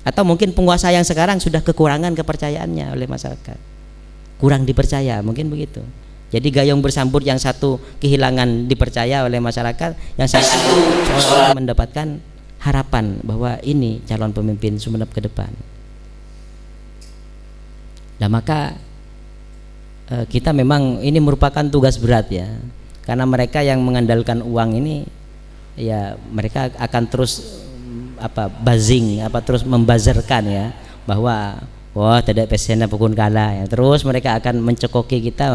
Atau mungkin penguasa yang sekarang sudah kekurangan kepercayaannya oleh masyarakat. Kurang dipercaya, mungkin begitu. Jadi gayung bersambut, yang satu kehilangan dipercaya oleh masyarakat, yang satu seolah mendapatkan harapan bahwa ini calon pemimpin Sumeneb ke depan. Nah maka kita memang ini merupakan tugas berat ya, karena mereka yang mengandalkan uang ini ya mereka akan terus buzzing, terus membazarkan ya, bahwa wah tidak pesena pukun kalah ya. Terus mereka akan mencekoki kita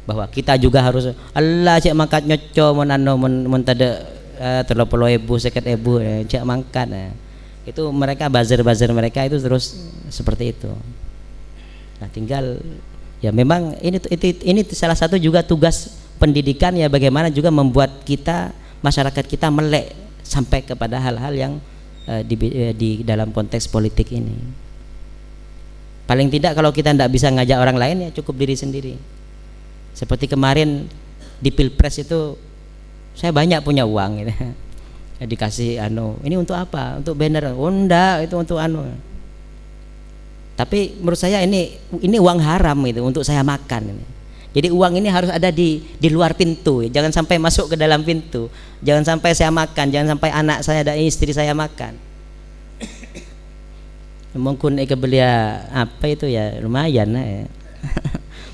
bahwa kita juga harus Allah cek mangkat nyoco mun tada 30.000 50.000 cek mangkat ya. Itu mereka buzzer mereka itu terus seperti itu. Nah tinggal ya memang ini salah satu juga tugas pendidikan ya, bagaimana juga membuat kita, masyarakat kita melek sampai kepada hal-hal yang di dalam konteks politik ini. Paling tidak kalau kita tidak bisa ngajak orang lain ya cukup diri sendiri. Seperti kemarin di Pilpres itu saya banyak punya uang gitu. Ya, dikasih ini untuk apa? Untuk banner. Oh enggak, itu untuk Tapi menurut saya ini uang haram itu untuk saya makan ini. Jadi uang ini harus ada di luar pintu, jangan sampai masuk ke dalam pintu, jangan sampai saya makan, jangan sampai anak saya dan istri saya makan. Mungkin kebelia apa itu ya lumayan ya.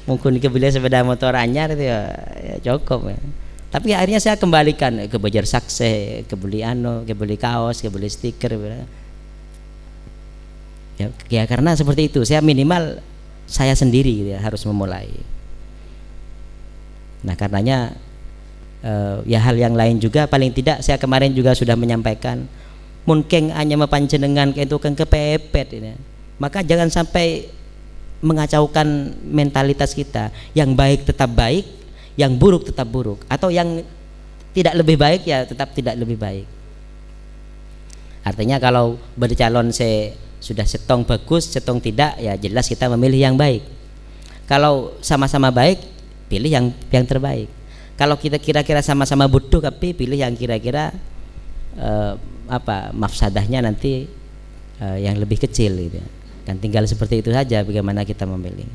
Mungkin kebelia sepeda motor anyar itu ya cukup ya. Tapi akhirnya saya kembalikan ke Bajar Sakse, kebeli kebeli kaos, kebeli stiker ya karena seperti itu, saya minimal saya sendiri ya, harus memulai. Nah karenanya ya hal yang lain juga, paling tidak saya kemarin juga sudah menyampaikan mungkin hanya mepanjenengan itu kan kepepet ini. Maka jangan sampai mengacaukan mentalitas kita, yang baik tetap baik, yang buruk tetap buruk, atau yang tidak lebih baik ya tetap tidak lebih baik. Artinya kalau bercalon sudah setong bagus, setong tidak, ya jelas kita memilih yang baik. Kalau sama-sama baik, pilih yang terbaik. Kalau kita kira-kira sama-sama bodoh, tapi pilih yang kira-kira mafsadahnya nanti yang lebih kecil gitu. Dan tinggal seperti itu saja bagaimana kita memilih.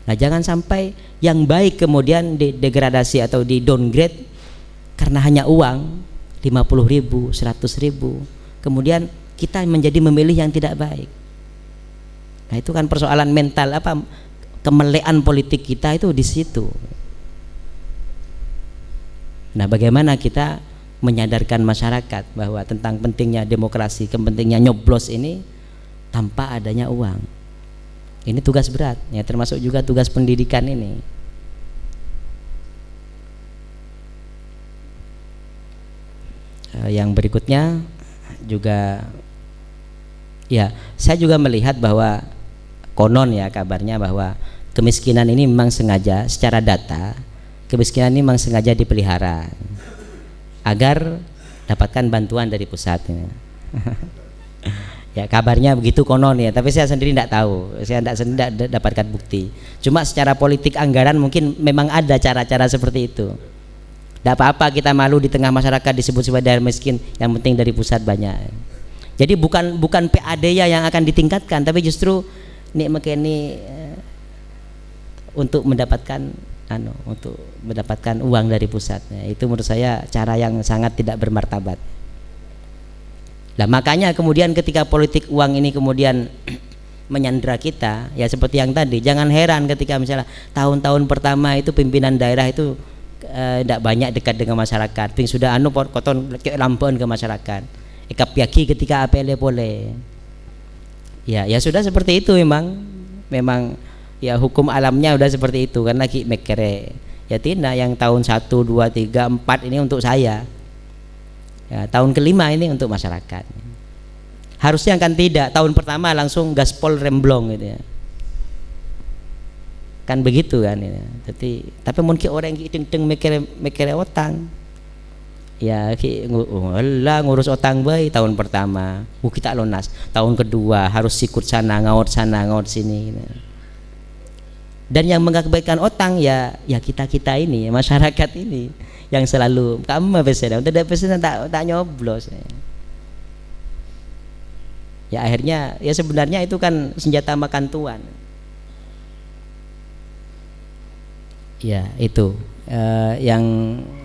Nah jangan sampai yang baik kemudian degradasi atau di downgrade karena hanya uang 50.000, 100.000, kemudian kita menjadi memilih yang tidak baik. Nah itu kan persoalan mental kemelean politik kita itu di situ. Nah bagaimana kita menyadarkan masyarakat bahwa tentang pentingnya demokrasi, pentingnya nyoblos ini tanpa adanya uang. Ini tugas berat ya, termasuk juga tugas pendidikan ini. Yang berikutnya juga ya, saya juga melihat bahwa konon ya kabarnya bahwa kemiskinan ini memang sengaja, secara data kemiskinan ini memang sengaja dipelihara agar dapatkan bantuan dari pusat ya. Ya kabarnya begitu konon ya, tapi saya sendiri tidak tahu, saya tidak dapatkan bukti. Cuma secara politik anggaran mungkin memang ada cara-cara seperti itu. Tidak apa-apa kita malu di tengah masyarakat disebut sebagai daerah miskin, yang penting dari pusat banyak. Jadi bukan PAD-nya yang akan ditingkatkan, tapi justru ini untuk mendapatkan uang dari pusatnya. Itu menurut saya cara yang sangat tidak bermartabat. Nah makanya kemudian ketika politik uang ini kemudian menyandera kita, ya seperti yang tadi, jangan heran ketika misalnya tahun-tahun pertama itu pimpinan daerah itu tidak banyak dekat dengan masyarakat, ping sudah koton lampuan ke masyarakat, ikapiaki ketika apele boleh, ya sudah seperti itu, memang ya hukum alamnya udah seperti itu, karena ki mekere ya tina yang tahun 1, 2, 3, 4 ini untuk saya. Ya, tahun kelima ini untuk masyarakat. Harusnya kan tidak, tahun pertama langsung gaspol remblong gitu ya. Kan begitu kan ya. Tapi mungkin orang yang deng mikir otang. Ya ngurus otang bae tahun pertama. Kita lunas. Tahun kedua harus sikut sana, ngaut sini gitu. Dan yang mengakibatkan utang ya kita ini, masyarakat ini yang selalu kamu pesen, tidak pesen tak nyoblos. Ya akhirnya ya sebenarnya itu kan senjata makan tuan. Ya itu yang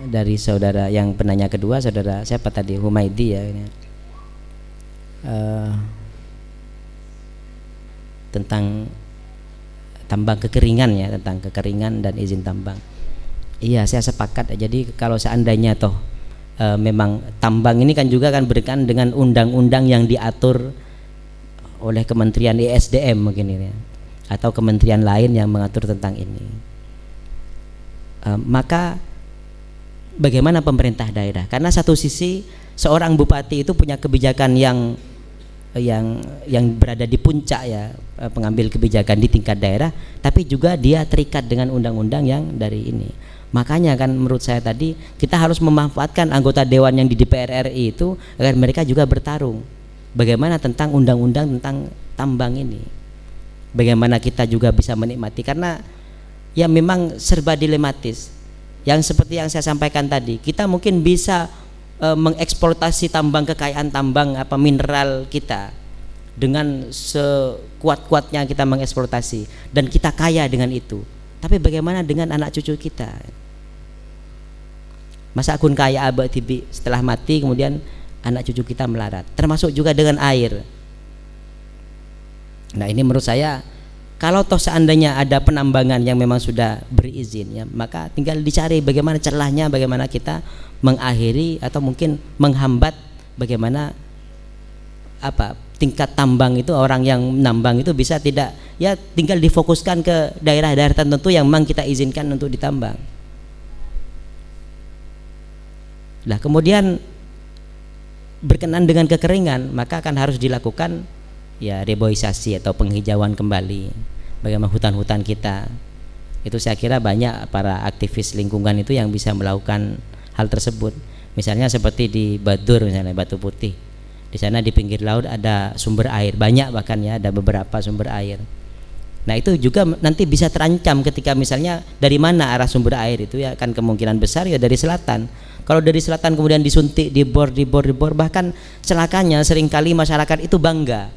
dari saudara yang penanya kedua, saudara siapa tadi, Humaidi ya, tentang tambang kekeringan ya, tentang kekeringan dan izin tambang. Iya, saya sepakat. Jadi kalau seandainya toh memang tambang ini kan juga kan berkaitan dengan undang-undang yang diatur oleh Kementerian ISDM mungkin ini ya, atau kementerian lain yang mengatur tentang ini. Maka bagaimana pemerintah daerah? Karena satu sisi seorang bupati itu punya kebijakan yang berada di puncak ya, pengambil kebijakan di tingkat daerah, tapi juga dia terikat dengan undang-undang yang dari ini. Makanya kan menurut saya tadi kita harus memanfaatkan anggota dewan yang di DPR RI itu agar mereka juga bertarung bagaimana tentang undang-undang tentang tambang ini, bagaimana kita juga bisa menikmati, karena ya memang serba dilematis. Yang seperti yang saya sampaikan tadi, kita mungkin bisa mengeksploitasi tambang, kekayaan tambang mineral kita dengan sekuat-kuatnya kita mengeksploitasi dan kita kaya dengan itu. Tapi bagaimana dengan anak cucu kita? Masa akun kaya abah tibi setelah mati kemudian anak cucu kita melarat. Termasuk juga dengan air. Nah ini menurut saya kalau toh seandainya ada penambangan yang memang sudah berizin ya, maka tinggal dicari bagaimana celahnya, bagaimana kita mengakhiri atau mungkin menghambat bagaimana tingkat tambang itu, orang yang nambang itu bisa tidak ya, tinggal difokuskan ke daerah-daerah tertentu yang memang kita izinkan untuk ditambang. Nah kemudian berkenan dengan kekeringan, maka akan harus dilakukan ya reboisasi atau penghijauan kembali. Bagaimana hutan-hutan kita itu, saya kira banyak para aktivis lingkungan itu yang bisa melakukan hal tersebut. Misalnya seperti di Badur, misalnya Batu Putih, di sana di pinggir laut ada sumber air banyak, bahkan ya ada beberapa sumber air. Nah itu juga nanti bisa terancam ketika misalnya dari mana arah sumber air itu ya, kan kemungkinan besar ya dari selatan. Kalau dari selatan kemudian disuntik, dibor, bahkan celakanya seringkali masyarakat itu bangga.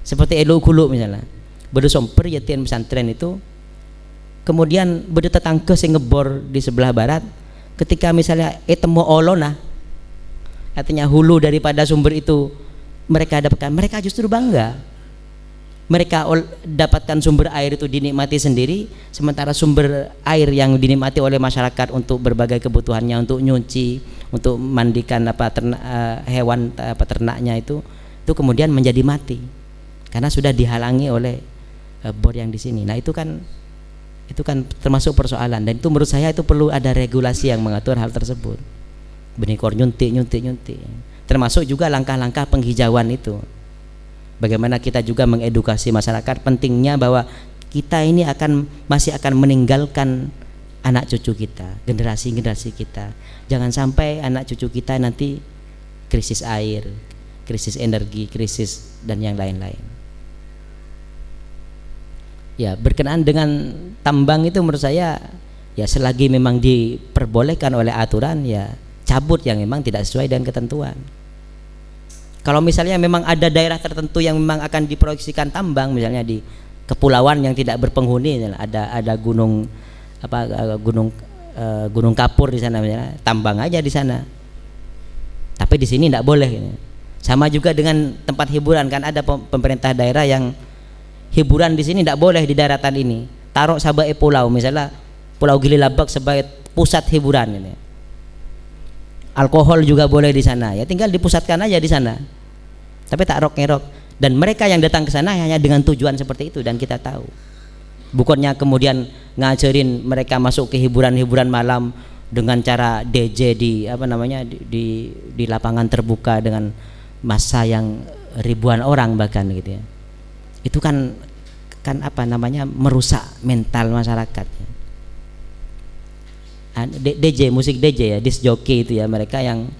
Seperti Elo Gulu misalnya, beda somper yatian pesantren itu, kemudian beda tetangga sing ngebor di sebelah barat, ketika misalnya temu olona, artinya hulu daripada sumber itu mereka dapatkan, mereka justru bangga. Mereka dapatkan sumber air itu dinikmati sendiri, sementara sumber air yang dinikmati oleh masyarakat untuk berbagai kebutuhannya, untuk nyuci, untuk mandikan hewan ternaknya itu kemudian menjadi mati karena sudah dihalangi oleh bor yang di sini. Nah itu kan termasuk persoalan, dan itu menurut saya itu perlu ada regulasi yang mengatur hal tersebut. Benikor nyuntik, termasuk juga langkah-langkah penghijauan itu. Bagaimana kita juga mengedukasi masyarakat pentingnya bahwa kita ini masih akan meninggalkan anak cucu kita, generasi kita. Jangan sampai anak cucu kita nanti krisis air, krisis energi, krisis dan yang lain-lain. Ya, berkenaan dengan tambang itu menurut saya ya selagi memang diperbolehkan oleh aturan ya cabut yang memang tidak sesuai dengan ketentuan. Kalau misalnya memang ada daerah tertentu yang memang akan diproyeksikan tambang, misalnya di kepulauan yang tidak berpenghuni, ada gunung gunung kapur di sana misalnya, tambang aja di sana. Tapi di sini tidak boleh. Sama juga dengan tempat hiburan, kan ada pemerintah daerah yang hiburan di sini tidak boleh di daratan ini. Taruh sebagai pulau, misalnya Pulau Gili Labak sebagai pusat hiburan ini. Alkohol juga boleh di sana, ya tinggal dipusatkan aja di sana. Tapi tak rok-ngerok, dan mereka yang datang ke sana hanya dengan tujuan seperti itu, dan kita tahu. Bukannya kemudian ngajarin mereka masuk ke hiburan-hiburan malam dengan cara DJ di lapangan terbuka dengan massa yang ribuan orang bahkan gitu ya. Itu kan merusak mental masyarakat. DJ, musik DJ ya, disc jockey itu ya, mereka yang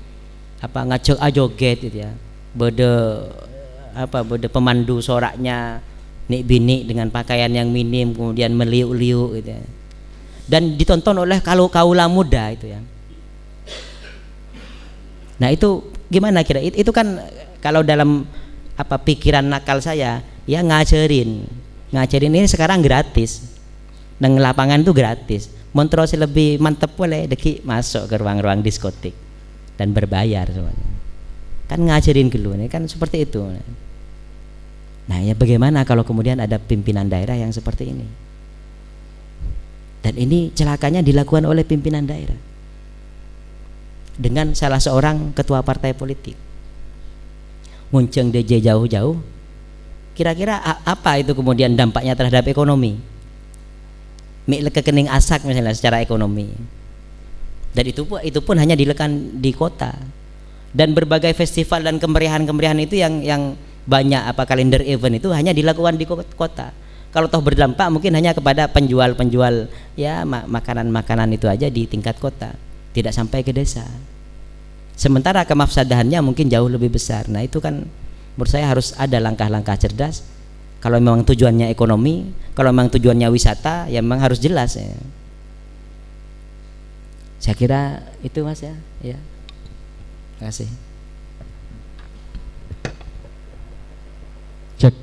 ngajak joget gitu ya. Beda pemandu soraknya nik bini dengan pakaian yang minim kemudian meliuk-liuk gitu ya. Dan ditonton oleh kaula muda itu ya. Nah itu gimana kira? Itu kan kalau dalam pikiran nakal saya ya ngajarin ini sekarang gratis. Nang lapangan itu gratis. Montrose lebih mantep boleh deki masuk ke ruang-ruang diskotik dan berbayar semuanya. Kan ngajarin dulu ini kan seperti itu. Nah ya bagaimana kalau kemudian ada pimpinan daerah yang seperti ini? Dan ini celakanya dilakukan oleh pimpinan daerah dengan salah seorang ketua partai politik. Ngunceng DJ jauh-jauh. Kira-kira apa itu kemudian dampaknya terhadap ekonomi? Mik kekening asak misalnya secara ekonomi. Dan itu pun hanya dilakukan di kota. Dan berbagai festival dan kemeriahan-kemeriahan itu yang banyak kalender event itu hanya dilakukan di kota. Kalau toh berdampak mungkin hanya kepada penjual-penjual ya makanan-makanan itu aja di tingkat kota, tidak sampai ke desa. Sementara kemafsadahannya mungkin jauh lebih besar. Nah itu kan menurut saya harus ada langkah-langkah cerdas. Kalau memang tujuannya ekonomi, kalau memang tujuannya wisata, ya memang harus jelas ya. Saya kira itu Mas ya. Ya. Terima kasih. Cek.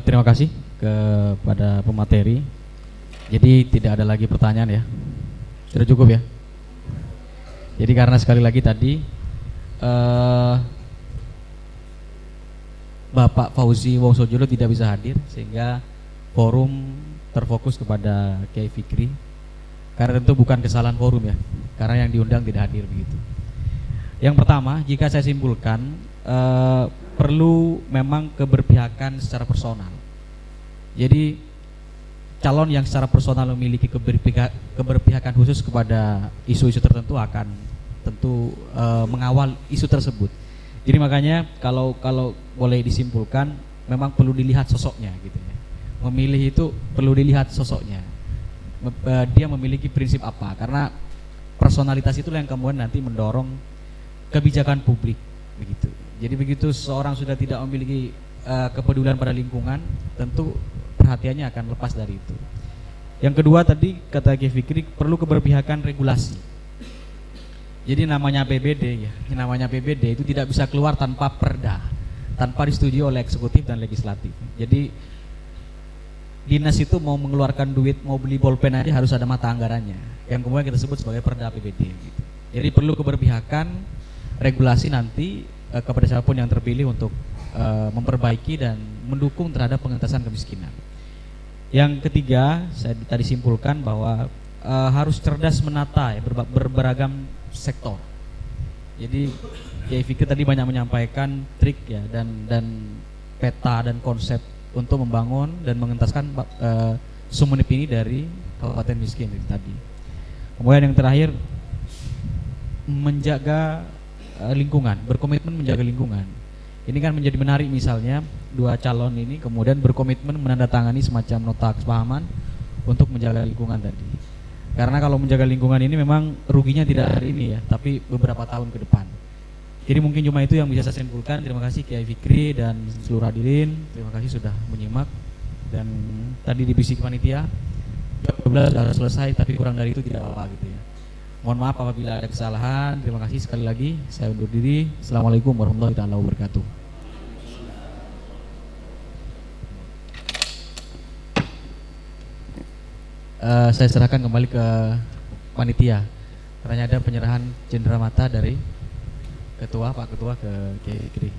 Terima kasih kepada pemateri. Jadi tidak ada lagi pertanyaan ya. Sudah cukup ya. Jadi karena sekali lagi tadi Bapak Fauzi Wongsojolo tidak bisa hadir sehingga forum terfokus kepada Kiai Fikri. Karena tentu bukan kesalahan forum ya. Karena yang diundang tidak hadir begitu. Yang pertama, jika saya simpulkan perlu memang keberpihakan secara personal. Jadi calon yang secara personal memiliki keberpihakan khusus kepada isu-isu tertentu akan tentu mengawal isu tersebut. Jadi makanya kalau boleh disimpulkan memang perlu dilihat sosoknya gitu ya. Memilih itu perlu dilihat sosoknya. Dia memiliki prinsip apa? Karena personalitas itulah yang kemudian nanti mendorong kebijakan publik begitu. Jadi begitu seorang sudah tidak memiliki kepedulian pada lingkungan, tentu perhatiannya akan lepas dari itu. Yang kedua tadi kata Kiai Fikri perlu keberpihakan regulasi. Jadi namanya APBD ya, namanya APBD itu tidak bisa keluar tanpa perda, tanpa disetujui oleh eksekutif dan legislatif. Jadi dinas itu mau mengeluarkan duit, mau beli bolpen aja harus ada mata anggarannya, yang kemudian kita sebut sebagai perda APBD gitu. Jadi perlu keberpihakan regulasi nanti kepada siapapun yang terpilih untuk memperbaiki dan mendukung terhadap pengentasan kemiskinan. Yang ketiga, saya tadi simpulkan bahwa harus cerdas menata ya, beragam sektor. Jadi Kiai Fikri tadi banyak menyampaikan trik ya dan peta dan konsep untuk membangun dan mengentaskan Sumenep ini dari kabupaten miskin tadi. Kemudian yang terakhir menjaga lingkungan, berkomitmen menjaga lingkungan. Ini kan menjadi menarik misalnya dua calon ini kemudian berkomitmen menandatangani semacam nota kesepahaman untuk menjaga lingkungan tadi. Karena kalau menjaga lingkungan ini memang ruginya tidak hari ini ya, tapi beberapa tahun ke depan. Jadi mungkin cuma itu yang bisa saya simpulkan. Terima kasih Kiai Fikri dan seluruh hadirin. Terima kasih sudah menyimak. Dan tadi di bisik panitia 12 sudah selesai, tapi kurang dari itu tidak apa-apa gitu ya. Mohon maaf apabila ada kesalahan. Terima kasih sekali lagi. Saya undur diri. Assalamualaikum warahmatullahi wabarakatuh. Saya serahkan kembali ke panitia. Karena ada penyerahan cenderamata dari Pak Ketua ke Kiai Fikri.